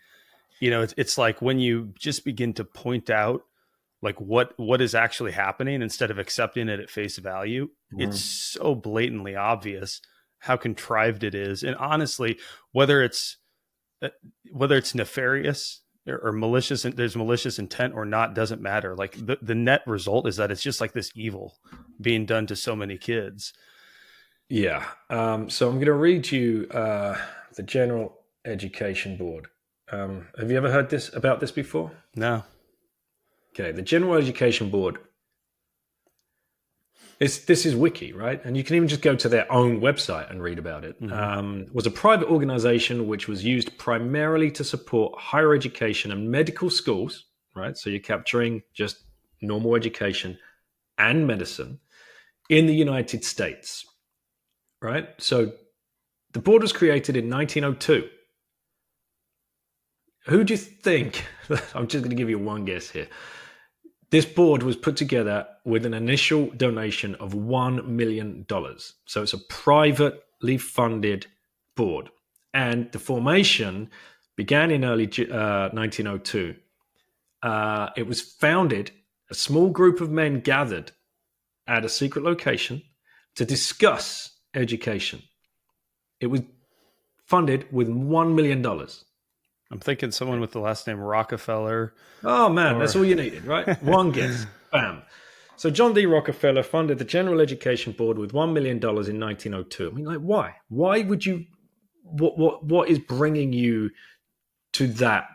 It's like when you just begin to point out like what is actually happening instead of accepting it at face value. It's so blatantly obvious how contrived it is. And honestly, whether it's nefarious or malicious, and there's malicious intent or not, doesn't matter. Like the net result is that it's just like this evil being done to so many kids. Yeah. So I'm going to read you the General Education Board. Have you ever heard about this before? No. Okay. The General Education Board. This is wiki, right? And you can even just go to their own website and read about it. Was a private organization which was used primarily to support higher education and medical schools, right? So you're capturing just normal education and medicine in the United States, right? So the board was created in 1902. Who do you think? I'm just going to give you one guess here. This board was put together with an initial donation of $1 million. So it's a privately funded board. And the formation began in early 1902. It was founded, a small group of men gathered at a secret location to discuss education. It was funded with $1 million. I'm thinking someone with the last name Rockefeller. Oh, man, that's all you needed, right? One guess. Bam. So John D. Rockefeller funded the General Education Board with $1 million in 1902. I mean, like, why? Why would you... What is bringing you to that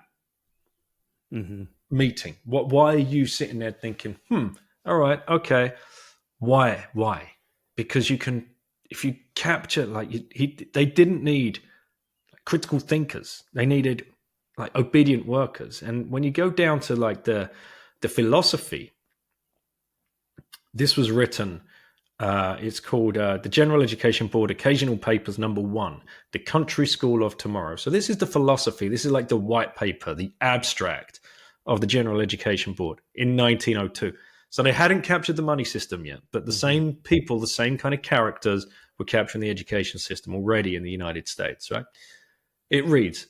meeting? Why are you sitting there thinking, all right, okay. Why? Because you can... If you capture... they didn't need critical thinkers. They needed... like obedient workers. And when you go down to like the philosophy, this was written, it's called the General Education Board Occasional Papers #1, The Country School of Tomorrow. So this is the philosophy. This is like the white paper, the abstract of the General Education Board in 1902. So they hadn't captured the money system yet, but the same people, the same kind of characters were capturing the education system already in the United States, right? It reads,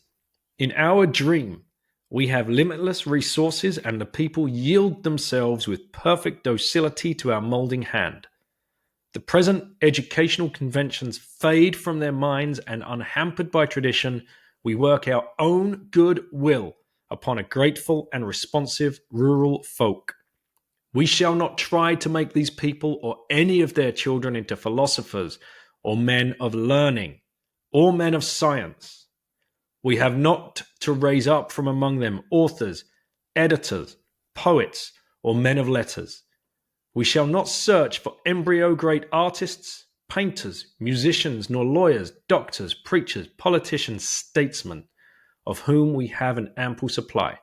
in our dream, we have limitless resources and the people yield themselves with perfect docility to our molding hand. The present educational conventions fade from their minds and unhampered by tradition, we work our own good will upon a grateful and responsive rural folk. We shall not try to make these people or any of their children into philosophers or men of learning or men of science. We have not to raise up from among them authors, editors, poets, or men of letters. We shall not search for embryo great artists, painters, musicians, nor lawyers, doctors, preachers, politicians, statesmen, of whom we have an ample supply.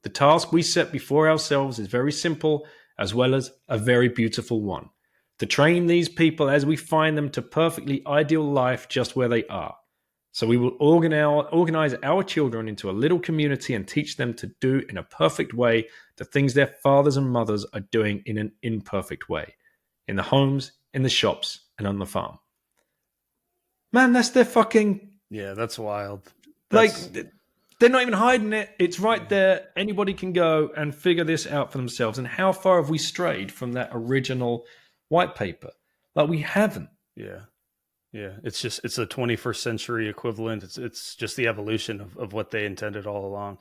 The task we set before ourselves is very simple as well as a very beautiful one. To train these people as we find them to perfectly ideal life just where they are. So we will organize our children into a little community and teach them to do in a perfect way the things their fathers and mothers are doing in an imperfect way. In the homes, in the shops, and on the farm. Man, that's their fucking... Yeah, that's wild. Like, they're not even hiding it. It's right there. Anybody can go and figure this out for themselves. And how far have we strayed from that original white paper? Like, we haven't. Yeah. Yeah, it's a 21st century equivalent. It's just the evolution of what they intended all along.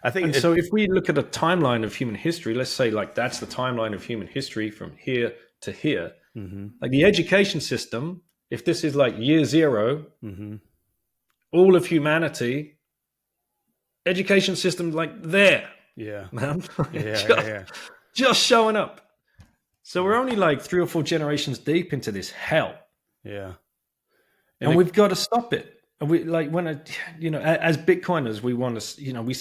I think. So if we look at a timeline of human history, let's say like that's the timeline of human history from here to here. Like the education system, if this is like year zero, all of humanity, education system like there. Yeah, man. Just showing up. So we're only like 3 or 4 generations deep into this hell. Yeah. And we've got to stop it. And we like when as Bitcoiners, we want to, we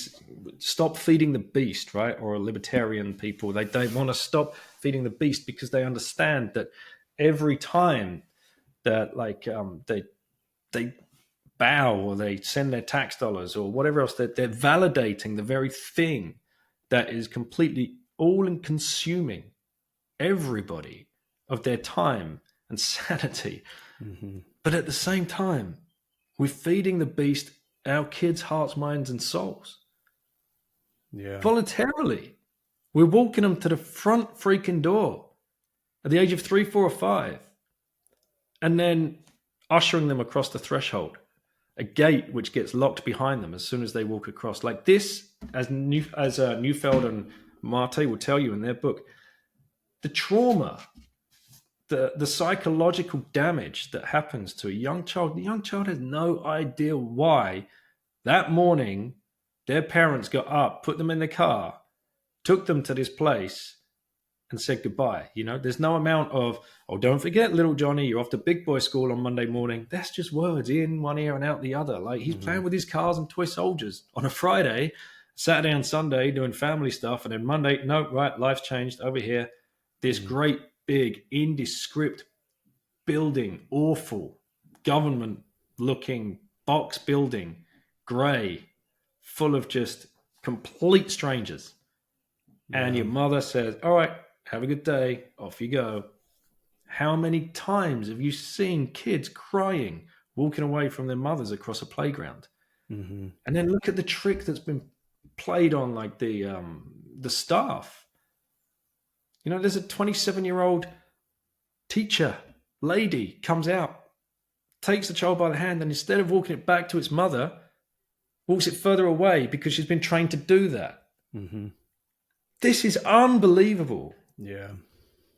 stop feeding the beast, right? Or libertarian people, they want to stop feeding the beast because they understand that every time that like they bow or they send their tax dollars or whatever else, they're validating the very thing that is completely all-consuming everybody of their time and sanity. But at the same time, we're feeding the beast our kids' hearts, minds, and souls. Yeah. Voluntarily. We're walking them to the front freaking door at the age of 3, 4, or 5, and then ushering them across the threshold, a gate which gets locked behind them as soon as they walk across. Like this, as Neufeld and Marte will tell you in their book, the trauma, the psychological damage that happens to a young child. The young child has no idea why that morning their parents got up, put them in the car, took them to this place, and said goodbye. You know, there's no amount of, oh, don't forget, little Johnny, you're off to big boy school on Monday morning. That's just words in one ear and out the other. Like he's playing with his cars and toy soldiers on a Friday, Saturday and Sunday doing family stuff. And then Monday, no, right, life's changed over here. This great big indescript building, awful government looking box building, gray, full of just complete strangers. And your mother says, all right, have a good day. Off you go. How many times have you seen kids crying, walking away from their mothers across a playground? And then look at the trick that's been played on like the staff. You know, there's a 27-year-old teacher lady comes out, takes the child by the hand, and instead of walking it back to its mother, walks it further away because she's been trained to do that. This is unbelievable. Yeah.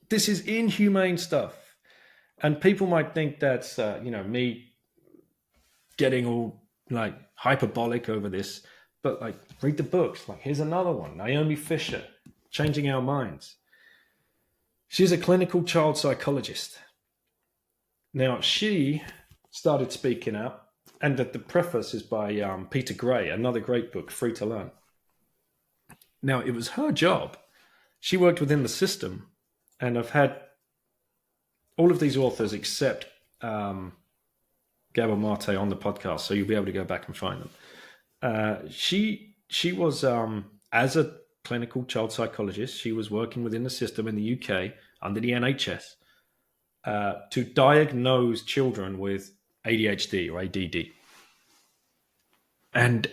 This is inhumane stuff. And people might think that's, me getting all like hyperbolic over this, but like read the books. Like here's another one, Naomi Fisher, Changing Our Minds. She's a clinical child psychologist. Now she started speaking out, and the preface is by Peter Gray, another great book, Free to Learn. Now it was her job. She worked within the system, and I've had all of these authors except Gabor Mate on the podcast, so you'll be able to go back and find them. She was, as a clinical child psychologist, she was working within the system in the UK under the NHS to diagnose children with ADHD or ADD. And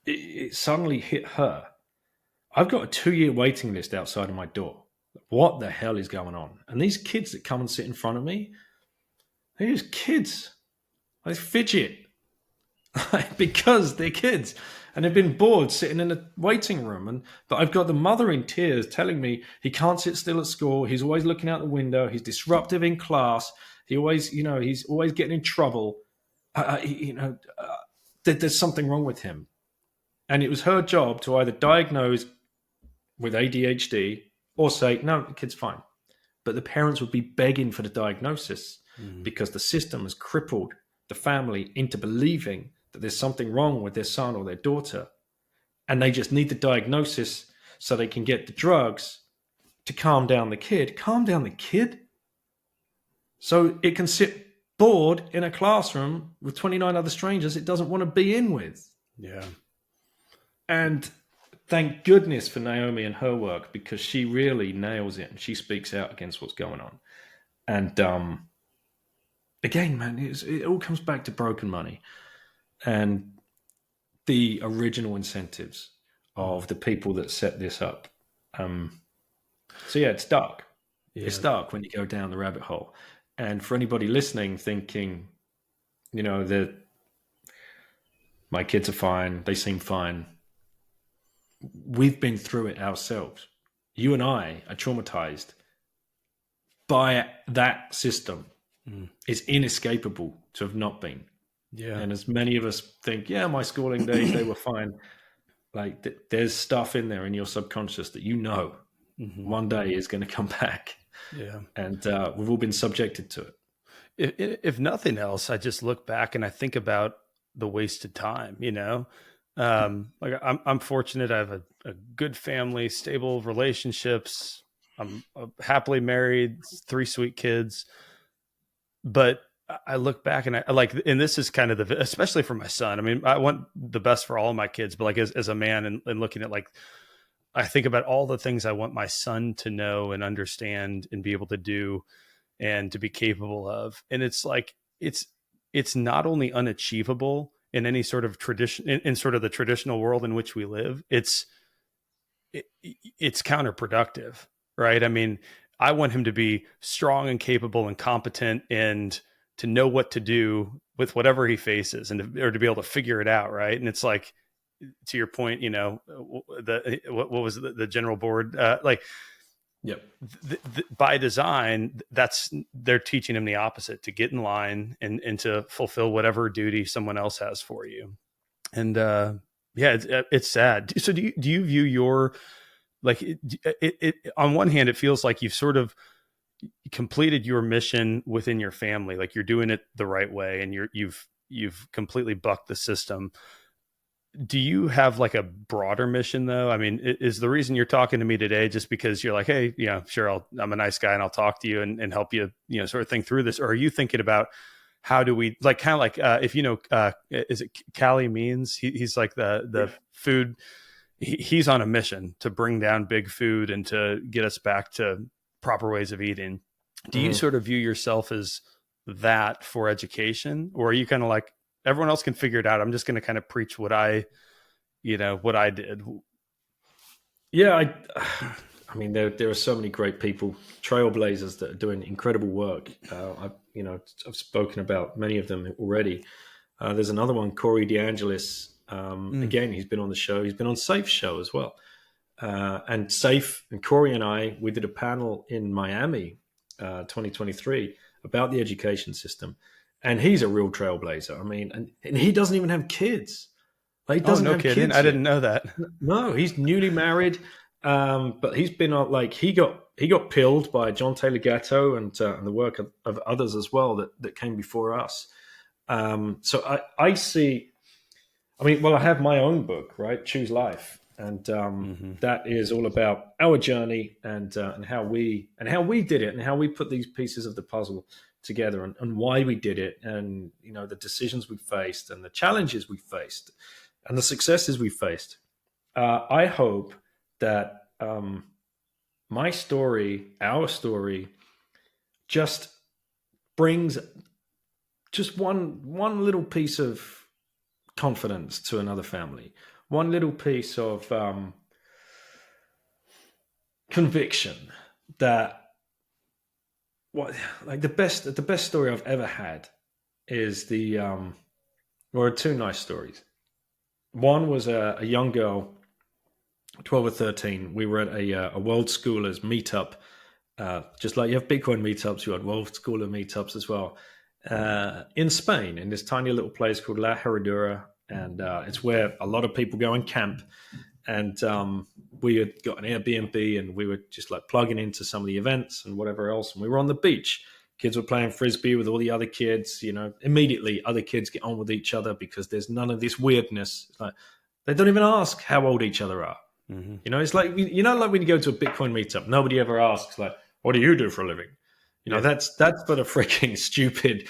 it suddenly hit her. I've got a 2-year waiting list outside of my door. What the hell is going on? And these kids that come and sit in front of me, they're just kids. They fidget because they're kids. And they've been bored sitting in a waiting room. But I've got the mother in tears telling me he can't sit still at school. He's always looking out the window. He's disruptive in class. He always, he's always getting in trouble. There's something wrong with him. And it was her job to either diagnose with ADHD or say, no, the kid's fine. But the parents would be begging for the diagnosis because the system has crippled the family into believing that there's something wrong with their son or their daughter. And they just need the diagnosis so they can get the drugs to calm down the kid. Calm down the kid? So it can sit bored in a classroom with 29 other strangers it doesn't want to be in with. Yeah. And thank goodness for Naomi and her work, because she really nails it and she speaks out against what's going on. And again, man, it all comes back to broken money and the original incentives of the people that set this up. So yeah, it's dark. Yeah. It's dark when you go down the rabbit hole. And for anybody listening thinking, that my kids are fine, they seem fine, we've been through it ourselves. You and I are traumatized by that system. It's inescapable to have not been. Yeah. And as many of us think, yeah, my schooling days, they were fine. Like there's stuff in there in your subconscious that one day is going to come back. Yeah. And we've all been subjected to it. If nothing else, I just look back and I think about the wasted time, like I'm fortunate. I have a good family, stable relationships. I'm happily married, 3 sweet kids. But I look back and and this is kind of especially for my son. I mean, I want the best for all of my kids, but like as a man and looking at I think about all the things I want my son to know and understand and be able to do and to be capable of. And it's like, it's not only unachievable in any sort of tradition, in sort of the traditional world in which we live, it's it's counterproductive, right? I mean, I want him to be strong and capable and competent and to know what to do with whatever he faces or to be able to figure it out. Right. And it's like, to your point, what was the general board, Yep. By design, they're teaching him the opposite, to get in line and to fulfill whatever duty someone else has for you. And it's sad. So do you view your, like, it on one hand, it feels like you've sort of completed your mission within your family, like you're doing it the right way and you've completely bucked the system. Do you have like a broader mission though? I mean, is the reason you're talking to me today just because you're like, hey, sure, I'm a nice guy and I'll talk to you and help you, sort of think through this? Or are you thinking about how do we, like, kind of like, if is it Callie Means? He's like the food. He's on a mission to bring down big food and to get us back to proper ways of eating. Do you sort of view yourself as that for education, or are you kind of like, everyone else can figure it out, I'm just going to kind of preach what I did? Yeah. I mean, there are so many great people, trailblazers, that are doing incredible work. I've spoken about many of them already. There's another one, Corey DeAngelis. Again, he's been on the show. He's been on Safe's show as well. And Safe and Corey and we did a panel in Miami, 2023, about the education system. And he's a real trailblazer. I mean, and he doesn't even have kids. Like, he doesn't have kids. I didn't know that. No, he's newly married. But he's been on, like, he got pilled by John Taylor Gatto and the work of others as well that came before us. So I see. I mean, well, I have my own book, right? Choose Life. And that is all about our journey and how we did it and how we put these pieces of the puzzle together and why we did it, and the decisions we faced and the challenges we faced and the successes we faced. I hope that my story, our story, just brings just one little piece of confidence to another family, one little piece of conviction that the best story I've ever had is two nice stories. One was a young girl, 12 or 13. We were at a World Schoolers meetup. Just like you have Bitcoin meetups, you had World Schooler meetups as well. In Spain, in this tiny little place called La Herradura. And it's where a lot of people go and camp. And we had got an Airbnb and we were just like plugging into some of the events and whatever else. And we were on the beach. Kids were playing Frisbee with all the other kids. Immediately other kids get on with each other because there's none of this weirdness. Like, they don't even ask how old each other are. Mm-hmm. It's like, like when you go to a Bitcoin meetup, nobody ever asks, like, what do you do for a living? That's for the freaking stupid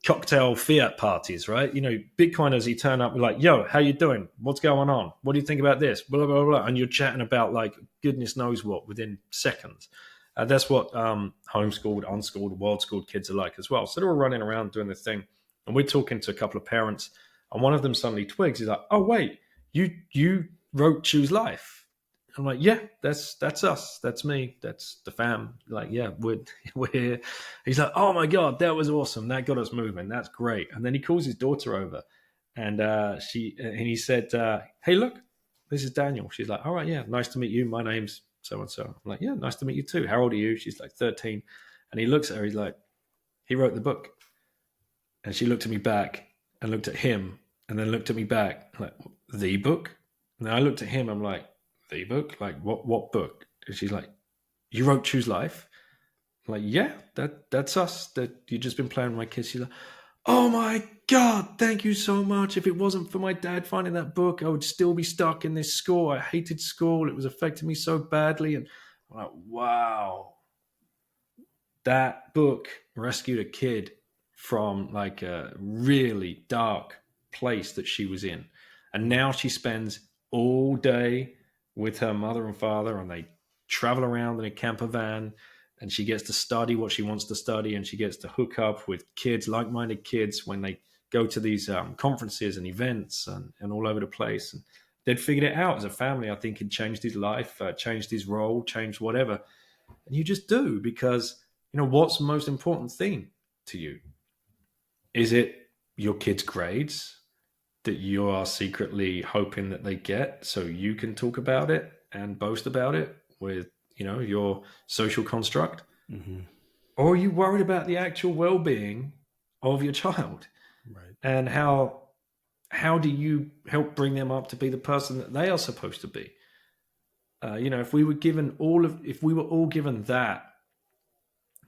cocktail fiat parties, right? Bitcoiners, you turn up, like, yo, how you doing? What's going on? What do you think about this? Blah, blah, blah. And you're chatting about, like, goodness knows what within seconds. That's what homeschooled, unschooled, world schooled kids are like as well. So they're all running around doing this thing. And we're talking to a couple of parents, and one of them suddenly twigs. He's like, oh, wait, you wrote Choose Life. I'm like, yeah, that's us. That's me. That's the fam. Like, yeah, we're here. He's like, oh my God, that was awesome. That got us moving. That's great. And then he calls his daughter over and he said, hey, look, this is Daniel. She's like, all right, yeah, nice to meet you. My name's so-and-so. I'm like, yeah, nice to meet you too. How old are you? She's like 13. And he looks at her. He's like, he wrote the book. And she looked at me back and looked at him and then looked at me back. I'm like, the book? And then I looked at him. I'm like, the book? Like, what book? And she's like, you wrote Choose Life? I'm like, yeah, that's us. That you've just been playing with my kids. She's like, oh my God, thank you so much. If it wasn't for my dad finding that book, I would still be stuck in this school. I hated school. It was affecting me so badly. And I'm like, wow. That book rescued a kid from like a really dark place that she was in. And now she spends all day with her mother and father, and they travel around in a camper van, and she gets to study what she wants to study, and she gets to hook up with kids, like-minded kids, when they go to these conferences and events and all over the place. And they'd figured it out as a family. I think it changed his life, changed his role, changed whatever. And you just do, because, what's the most important thing to you? Is it your kids' grades that you are secretly hoping that they get so you can talk about it and boast about it with, your social construct? Mm-hmm. Or are you worried about the actual well-being of your child? Right. And how do you help bring them up to be the person that they are supposed to be? If we were all given that,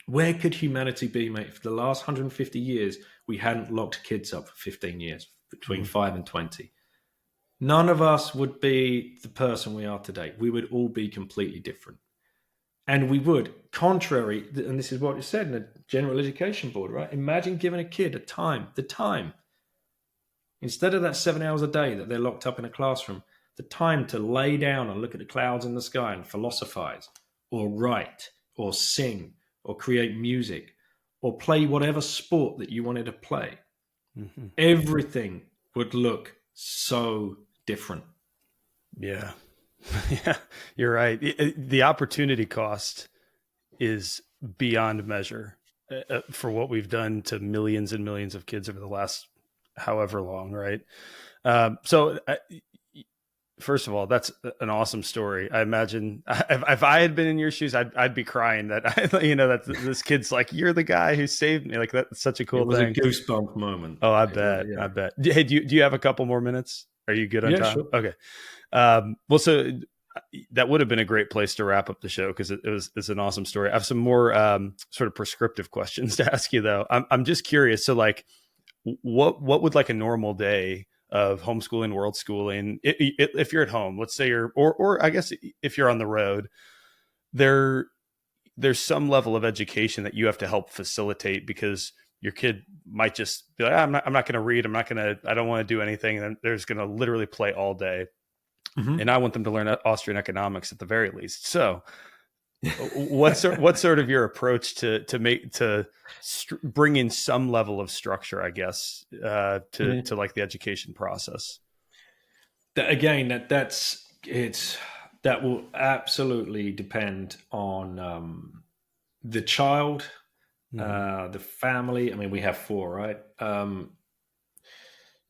where could humanity be, mate? For the last 150 years, we hadn't locked kids up for 15 years, between 5 and 20. None of us would be the person we are today. We would all be completely different. And we would, contrary, and this is what it said in the General Education Board, right? Imagine giving a kid the time, instead of that 7 hours a day that they're locked up in a classroom, the time to lay down and look at the clouds in the sky and philosophize, or write, or sing, or create music, or play whatever sport that you wanted to play. Mm-hmm. Everything would look so different. Yeah. Yeah, you're right. The opportunity cost is beyond measure for what we've done to millions and millions of kids over the last however long, right? So first of all, that's an awesome story. I imagine if I had been in your shoes, I'd be crying that, that this kid's like, you're the guy who saved me. Like, that's such a cool thing. It was a goosebump moment. Oh, I bet. Yeah. I bet. Hey, do you have a couple more minutes? Are you good on time? Sure. Okay. Well, so that would have been a great place to wrap up the show, because it's an awesome story. I have some more sort of prescriptive questions to ask you, though. I'm just curious. So, like, what would like a normal day of homeschooling, world schooling, if you're at home, let's say or I guess if you're on the road, there's some level of education that you have to help facilitate, because your kid might just be like, I'm not going to read. I don't want to do anything. And they're just going to literally play all day. Mm-hmm. And I want them to learn Austrian economics at the very least. So what's sort of your approach to bring in some level of structure, I guess, to like the education process? That will absolutely depend on the child, the family. I mean, we have 4, right?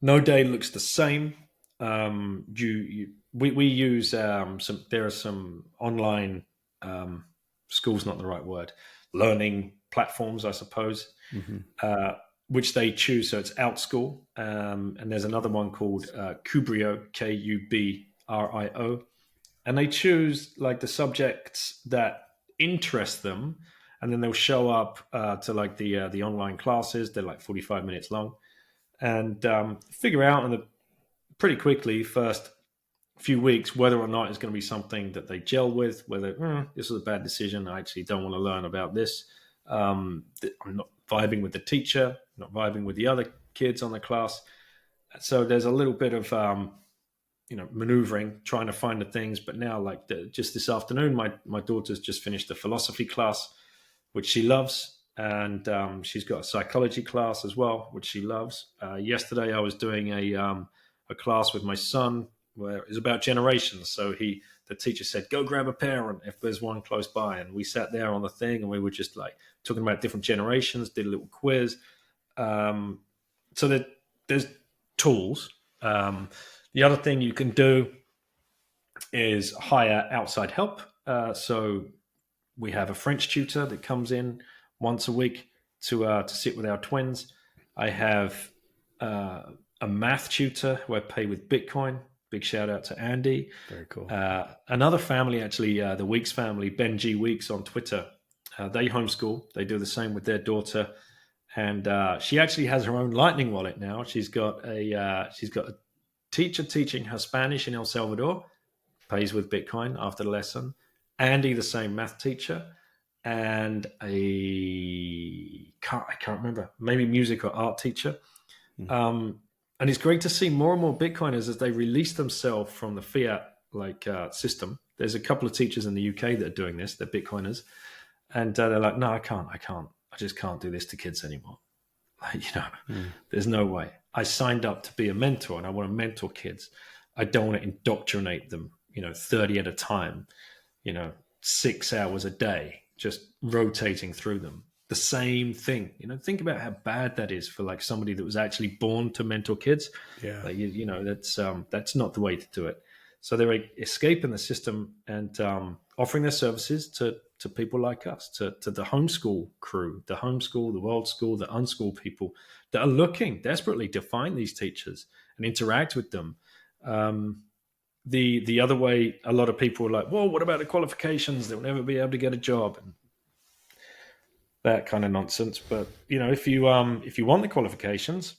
No day looks the same. We use there are some online schools, not the right word, learning platforms, I suppose, which they choose. So it's OutSchool, and there's another one called Kubrio, Kubrio, and they choose like the subjects that interest them, and then they'll show up to like the online classes. They're like 45 minutes long, and figure out pretty quickly, first few weeks, whether or not it's going to be something that they gel with, whether this was a bad decision, I actually don't want to learn about this. I'm not vibing with the teacher, not vibing with the other kids on the class. So there's a little bit of maneuvering, trying to find the things. But now, like just this afternoon, my daughter's just finished a philosophy class, which she loves, and she's got a psychology class as well, which she loves. Yesterday I was doing a class with my son where it was about generations. So the teacher said, go grab a parent if there's one close by. And we sat there on the thing, and we were just like talking about different generations, did a little quiz. So that there's tools. The other thing you can do is hire outside help. So we have a French tutor that comes in once a week to sit with our twins. I have a math tutor who I pay with Bitcoin. Big shout out to Andy. Very cool. Another family, actually, the Weeks family, Ben G. Weeks on Twitter. They homeschool. They do the same with their daughter, and she actually has her own Lightning wallet now. She's got a teacher teaching her Spanish in El Salvador, pays with Bitcoin after the lesson. Andy, the same math teacher, and I can't remember, maybe music or art teacher. And it's great to see more and more Bitcoiners as they release themselves from the fiat system. There's a couple of teachers in the UK that are doing this. They're Bitcoiners, and they're like, no, I can't. I just can't do this to kids anymore. There's no way. I signed up to be a mentor, and I want to mentor kids. I don't want to indoctrinate them, 30 at a time, 6 hours a day, just rotating through them. The same thing, think about how bad that is for like somebody that was actually born to mentor kids. Yeah. Like, that's not the way to do it. So they're escaping the system and offering their services to people like us, to the homeschool crew, the homeschool, the world school, the unschool people that are looking desperately to find these teachers and interact with them. The other way, a lot of people are like, well, what about the qualifications? They'll never be able to get a job. And that kind of nonsense. But, if you want the qualifications,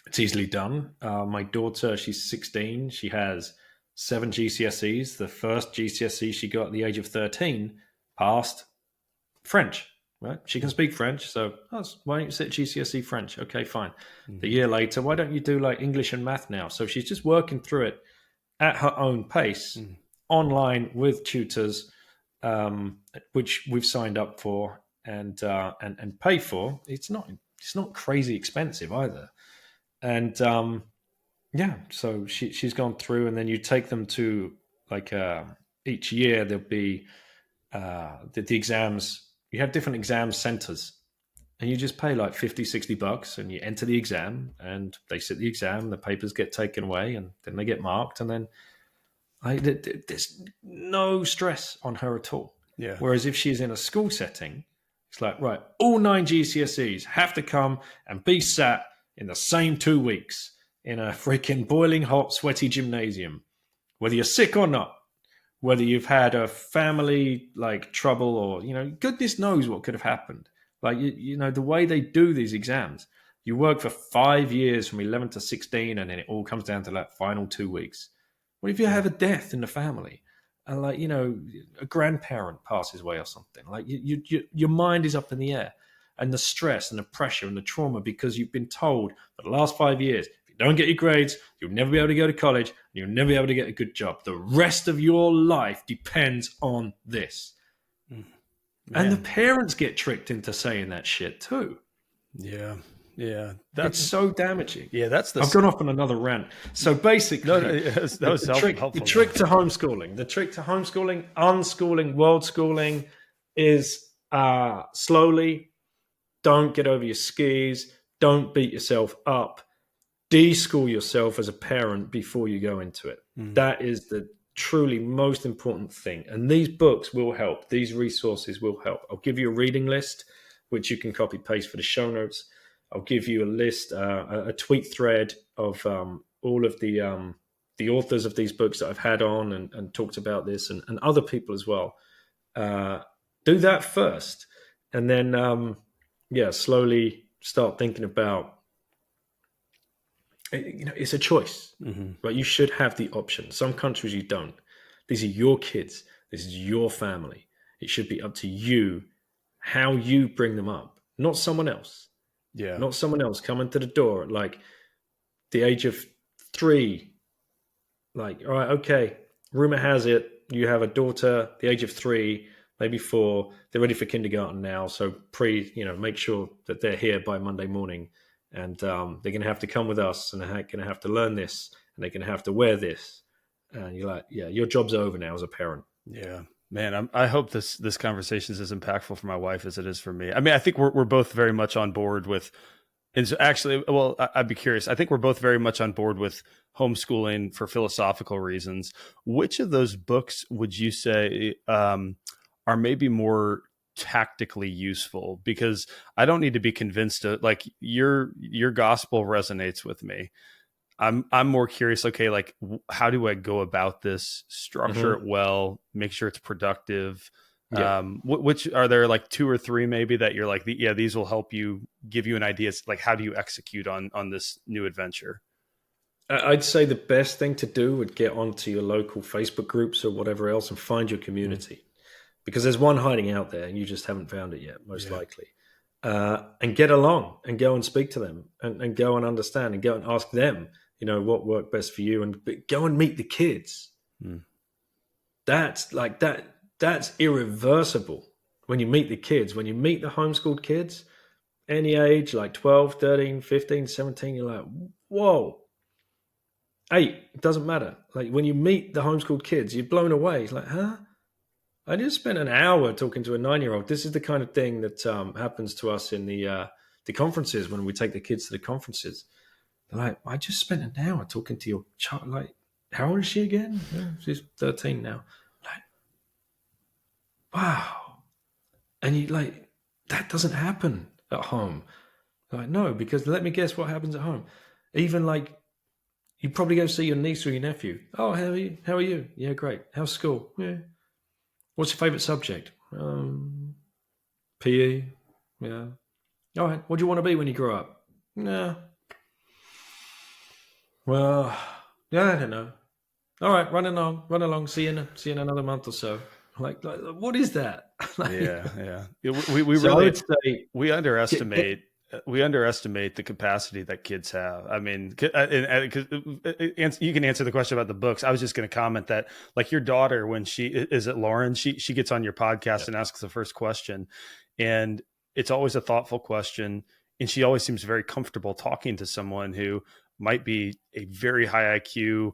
it's easily done. My daughter, she's 16. She has 7 GCSEs. The first GCSE she got at the age of 13 passed French, right? She can speak French. So why don't you sit GCSE French? Okay, fine. The year later, why don't you do like English and math now? So she's just working through it at her own pace, online with tutors, which we've signed up for and pay for. It's not crazy expensive either. And so she's gone through, and then you take them to like each year there'll be the exams. You have different exam centers, and you just pay like $50-$60 and you enter the exam and they sit the exam, the papers get taken away and then they get marked, and then there's no stress on her at all. Yeah. Whereas if she's in a school setting, it's like, right, all 9 GCSEs have to come and be sat in the same 2 weeks in a freaking boiling hot, sweaty gymnasium, whether you're sick or not, whether you've had a family like trouble or, goodness knows what could have happened. Like, the way they do these exams, you work for 5 years from 11 to 16, and then it all comes down to that final 2 weeks. What if you have a death in the family? And like, a grandparent passes away or something, like your mind is up in the air, and the stress and the pressure and the trauma, because you've been told for the last 5 years, if you don't get your grades, you'll never be able to go to college, and you'll never be able to get a good job. The rest of your life depends on this. And the parents get tricked into saying that shit too. Yeah. That's so damaging. Yeah, I've gone off on another rant. So basically, that was helpful. The trick to homeschooling, unschooling, world schooling is slowly. Don't get over your skis. Don't beat yourself up. De-school yourself as a parent before you go into it. That is the truly most important thing. And these books will help. These resources will help. I'll give you a reading list, which you can copy paste for the show notes. I'll give you a list, a tweet thread of all of the authors of these books that I've had on and talked about this, and other people as well. Do that first, and then slowly start thinking about. It's a choice, right? You should have the option. Some countries you don't. These are your kids. This is your family. It should be up to you how you bring them up, not someone else. Yeah. Not someone else coming to the door at like the age of 3. Like, all right, okay, rumor has it you have a daughter, the age of 3, maybe 4. They're ready for kindergarten now. So make sure that they're here by Monday morning. And they're going to have to come with us, and they're going to have to learn this, and they're going to have to wear this. And you're like, yeah, your job's over now as a parent. Yeah. Man, I hope this conversation is as impactful for my wife as it is for me. I mean, I think we're both very much on board with, and so actually, well, I'd be curious. I think we're both very much on board with homeschooling for philosophical reasons. Which of those books would you say are maybe more tactically useful? Because I don't need to be convinced to, like, your gospel resonates with me. I'm more curious. Okay, like, how do I go about this? Structure it well, make sure it's productive. Yeah. Which are there like 2 or 3 maybe that you're like, these will help you, give you an idea. It's like, how do you execute on this new adventure? I'd say the best thing to do would get onto your local Facebook groups or whatever else and find your community, because there's one hiding out there and you just haven't found it yet, most likely. And get along and go and speak to them and go and understand and go and ask them, what worked best for you, and go and meet the kids. That's like that. That's irreversible. When you meet the kids, when you meet the homeschooled kids, any age, like 12, 13, 15, 17, you're like, whoa, 8, it doesn't matter. Like when you meet the homeschooled kids, you're blown away. It's like, huh? I just spent an hour talking to a 9-year-old. This is the kind of thing that happens to us in the conferences when we take the kids to the conferences. They're like, I just spent an hour talking to your child. Like, how old is she again? Yeah, she's 13 now. Like, wow. And you like, that doesn't happen at home. Like, no, because let me guess what happens at home. Even like, you probably go see your niece or your nephew. Oh, how are you? How are you? Yeah, great. How's school? Yeah. What's your favorite subject? PE. Yeah. All right. What do you want to be when you grow up? Nah. Well, yeah, I don't know. All right, run along. See you in another month or so. Like what is that? Like, yeah. We so I really would say we underestimate the capacity that kids have. I mean, and you can answer the question about the books. I was just going to comment that, like, your daughter, when she is it Lauren, she gets on your podcast and asks the first question, and it's always a thoughtful question, and she always seems very comfortable talking to someone who might be a very high IQ,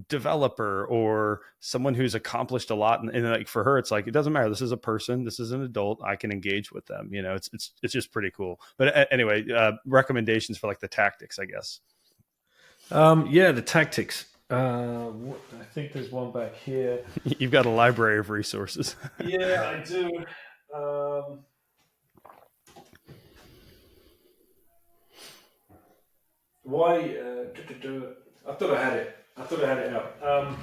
developer, or someone who's accomplished a lot. And like, for her, it's like, it doesn't matter. This is a person, this is an adult. I can engage with them. It's just pretty cool. But anyway, recommendations for like the tactics, I guess. The tactics. I think there's one back here. You've got a library of resources. Yeah, I do. Why? I thought I had it. out.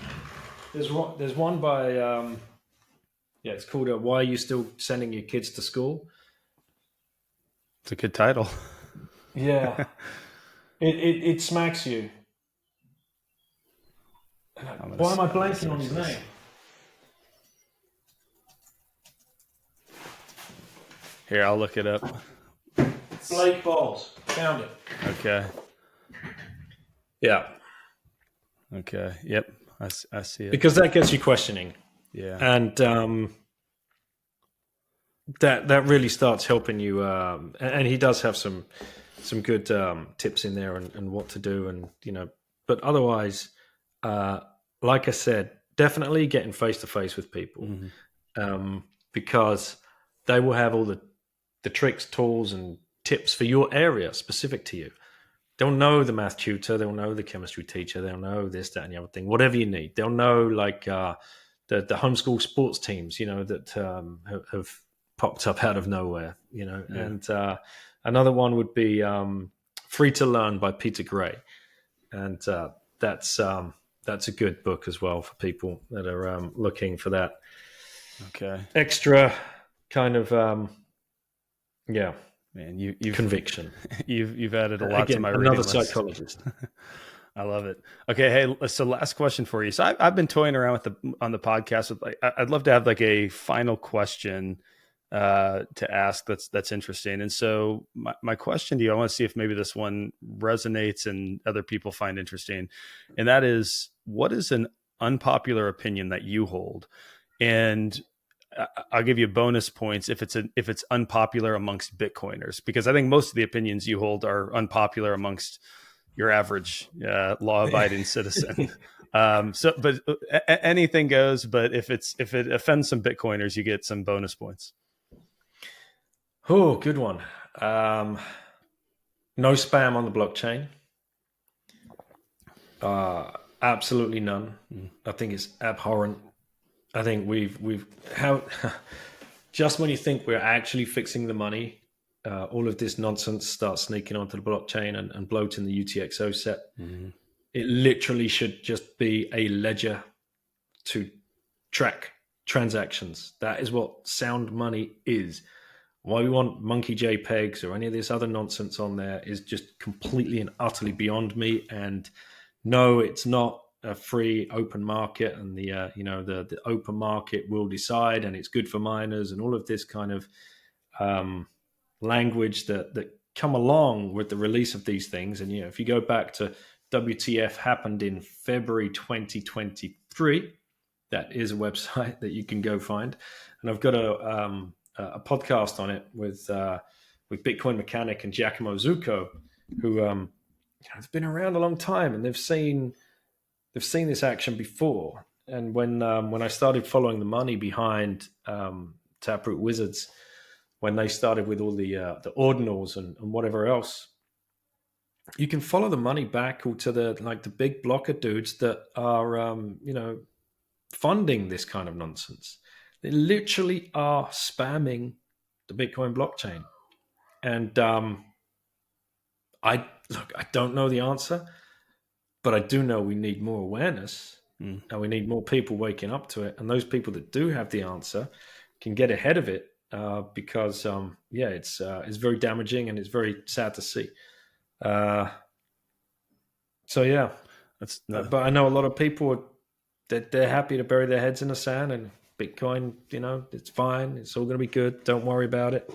There's one by it's called "Why Are You Still Sending Your Kids to School?" It's a good title. Yeah, it smacks you. Why am I blanking on his name? Here, I'll look it up. Blake Balls. Found it. Okay. Yeah. Okay. Yep. I see it. Because that gets you questioning. Yeah. And that really starts helping you. And he does have some good tips in there and what to do, and but otherwise, like I said, definitely getting face to face with people, because they will have all the tricks, tools, and tips for your area specific to you. They'll know the math tutor, they'll know the chemistry teacher, they'll know this, that, and the other thing, whatever you need. They'll know like the homeschool sports teams, that have popped up out of nowhere, Yeah. And another one would be Free to Learn by Peter Gray. And that's a good book as well for people that are looking for that extra kind of, Man, you've conviction. You've added a lot to my reading another list. psychologist. I love it. Okay, hey, so last question for you. So I've been toying around on the podcast with I'd love to have like a final question to ask that's interesting. And so my question to you, I want to see if maybe this one resonates and other people find interesting. And that is, what is an unpopular opinion that you hold? And I'll give you bonus points if it's unpopular amongst Bitcoiners, because I think most of the opinions you hold are unpopular amongst your average law-abiding citizen. But anything goes. But if it offends some Bitcoiners, you get some bonus points. Oh, good one. No spam on the blockchain. Absolutely none. I think it's abhorrent. I think we've just when you think we're actually fixing the money, all of this nonsense starts sneaking onto the blockchain and bloating the UTXO set. Mm-hmm. It literally should just be a ledger to track transactions. That is what sound money is. Why we want monkey JPEGs or any of this other nonsense on there is just completely and utterly beyond me. And no, it's not a free open market, and the open market will decide, and it's good for miners, and all of this kind of language that come along with the release of these things. And if you go back to WTF happened in February 2023, that is a website that you can go find, and I've got a podcast on it with Bitcoin Mechanic and Giacomo Zucco, who they've been around a long time, and they've seen this action before. And when I started following the money behind Taproot Wizards, when they started with all the ordinals and whatever else, you can follow the money back to the big blocker dudes that are funding this kind of nonsense. They literally are spamming the Bitcoin blockchain. And I don't know the answer, but I do know we need more awareness, and we need more people waking up to it. And those people that do have the answer can get ahead of it, because it's very damaging, and it's very sad to see. But I know a lot of people they're happy to bury their heads in the sand, and Bitcoin, it's fine, it's all going to be good, don't worry about it.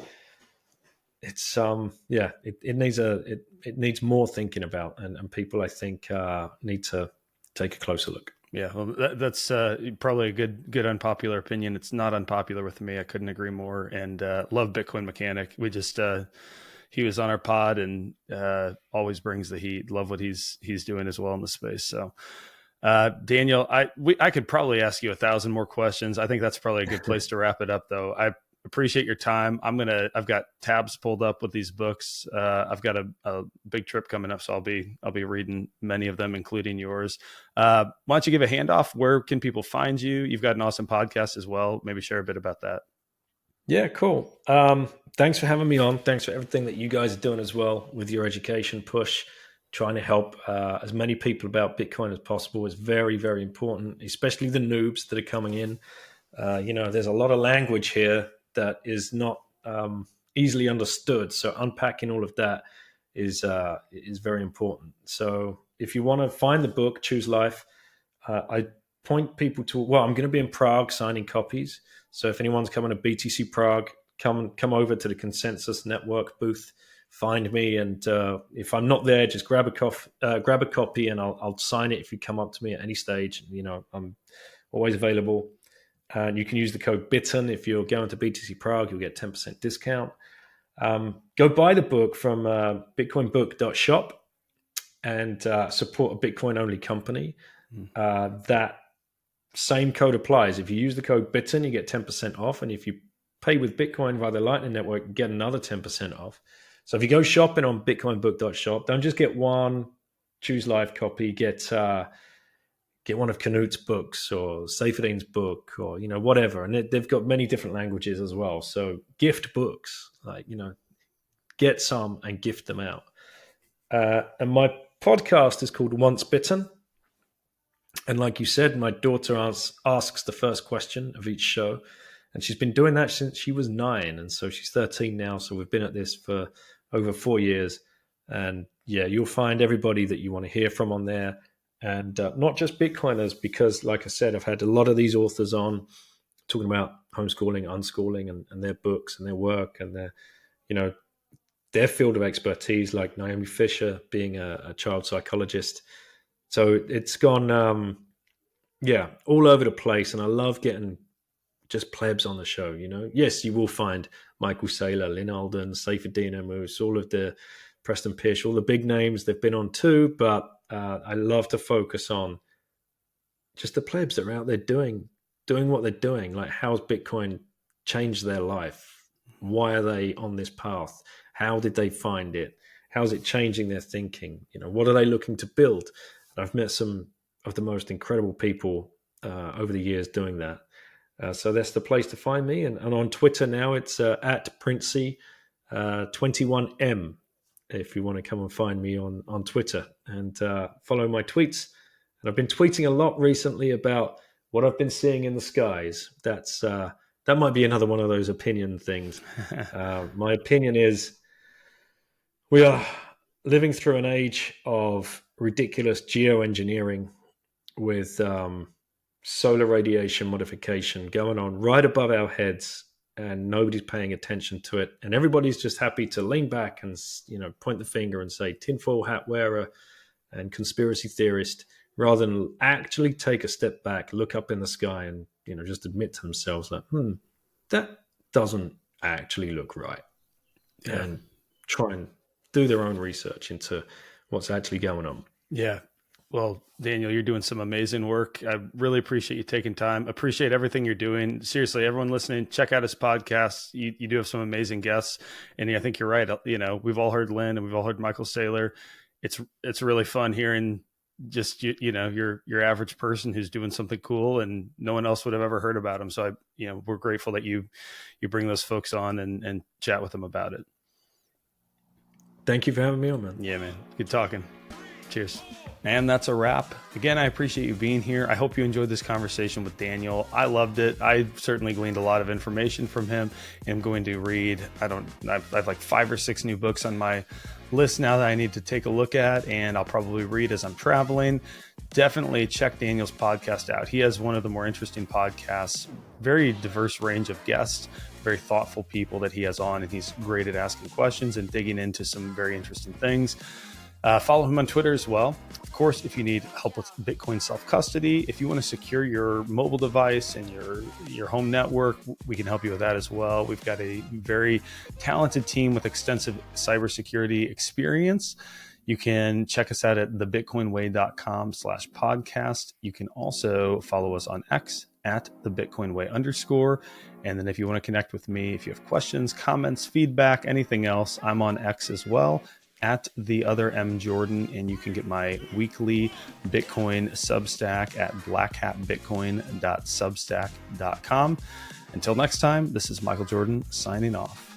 It's it needs more thinking about, and people, I think, need to take a closer look. Yeah, well, that's probably a good unpopular opinion. It's not unpopular with me. I couldn't agree more. And love Bitcoin Mechanic. We just he was on our pod, and always brings the heat. Love what he's doing as well in the space. So Daniel, I could probably ask you 1,000 more questions. I think that's probably a good place to wrap it up, though. I appreciate your time. I've got tabs pulled up with these books. I've got a big trip coming up, so I'll be reading many of them, including yours. Why don't you give a handoff? Where can people find you? You've got an awesome podcast as well. Maybe share a bit about that. Yeah, cool. Thanks for having me on. Thanks for everything that you guys are doing as well with your education push. Trying to help as many people about Bitcoin as possible is very, very important, especially the noobs that are coming in. There's a lot of language here that is not easily understood. So unpacking all of that is very important. So if you want to find the book, Choose Life, I point people to, I'm going to be in Prague signing copies. So if anyone's coming to BTC Prague, come over to the Consensus Network booth, find me. And if I'm not there, just grab a copy and I'll sign it if you come up to me at any stage. I'm always available. And you can use the code BITTEN. If you're going to BTC Prague, you'll get 10% discount. Go buy the book from bitcoinbook.shop and support a Bitcoin-only company. That same code applies. If you use the code BITTEN, you get 10% off. And if you pay with Bitcoin via the Lightning Network, you get another 10% off. So if you go shopping on bitcoinbook.shop, don't just get one Choose Life copy, get one of Knut's books or Seyfried's book or, whatever. And they've got many different languages as well. So gift books, get some and gift them out. And my podcast is called Once Bitten. And like you said, my daughter asks the first question of each show. And she's been doing that since she was 9. And so she's 13 now. So we've been at this for over 4 years. And yeah, you'll find everybody that you want to hear from on there. And not just Bitcoiners, because like I said, I've had a lot of these authors on talking about homeschooling, unschooling, and their books and their work and their field of expertise, like Naomi Fisher being a child psychologist. So it's gone, all over the place. And I love getting just plebs on the show, Yes, you will find Michael Saylor, Lynn Alden, Saifedean Moose, all of the Preston Pish, all the big names they've been on too, but I love to focus on just the plebs that are out there doing what they're doing. Like, how's Bitcoin changed their life? Why are they on this path? How did they find it? How's it changing their thinking? What are they looking to build? And I've met some of the most incredible people over the years doing that. So that's the place to find me. And on Twitter now, it's at Princey21M. If you want to come and find me on Twitter and follow my tweets. And I've been tweeting a lot recently about what I've been seeing in the skies. That might be another one of those opinion things. My opinion is we are living through an age of ridiculous geoengineering with solar radiation modification going on right above our heads, and nobody's paying attention to it. And everybody's just happy to lean back and, point the finger and say tinfoil hat wearer and conspiracy theorist, rather than actually take a step back, look up in the sky and, just admit to themselves that, that doesn't actually look right. Yeah. And try and do their own research into what's actually going on. Yeah. Well, Daniel, you're doing some amazing work. I really appreciate you taking time. Appreciate everything you're doing. Seriously, everyone listening, check out his podcast. You do have some amazing guests. And I think you're right. You know, we've all heard Lynn and we've all heard Michael Saylor. It's really fun hearing just, you know, your average person who's doing something cool and no one else would have ever heard about him. So we're grateful that you bring those folks on and chat with them about it. Thank you for having me on, man. Yeah, man. Good talking. Cheers. And that's a wrap. Again, I appreciate you being here. I hope you enjoyed this conversation with Daniel. I loved it. I certainly gleaned a lot of information from him. I'm going to read, I've like 5 or 6 new books on my list now that I need to take a look at, and I'll probably read as I'm traveling. Definitely check Daniel's podcast out. He has one of the more interesting podcasts, very diverse range of guests, very thoughtful people that he has on, and he's great at asking questions and digging into some very interesting things. Follow him on Twitter as well. Of course, if you need help with Bitcoin self-custody, if you want to secure your mobile device and your home network, we can help you with that as well. We've got a very talented team with extensive cybersecurity experience. You can check us out at thebitcoinway.com/podcast. You can also follow us on X at @thebitcoinway_. And then if you want to connect with me, if you have questions, comments, feedback, anything else, I'm on X as well, at the other M Jordan, and you can get my weekly Bitcoin Substack at blackhatbitcoin.substack.com. Until next time, this is Michael Jordan signing off.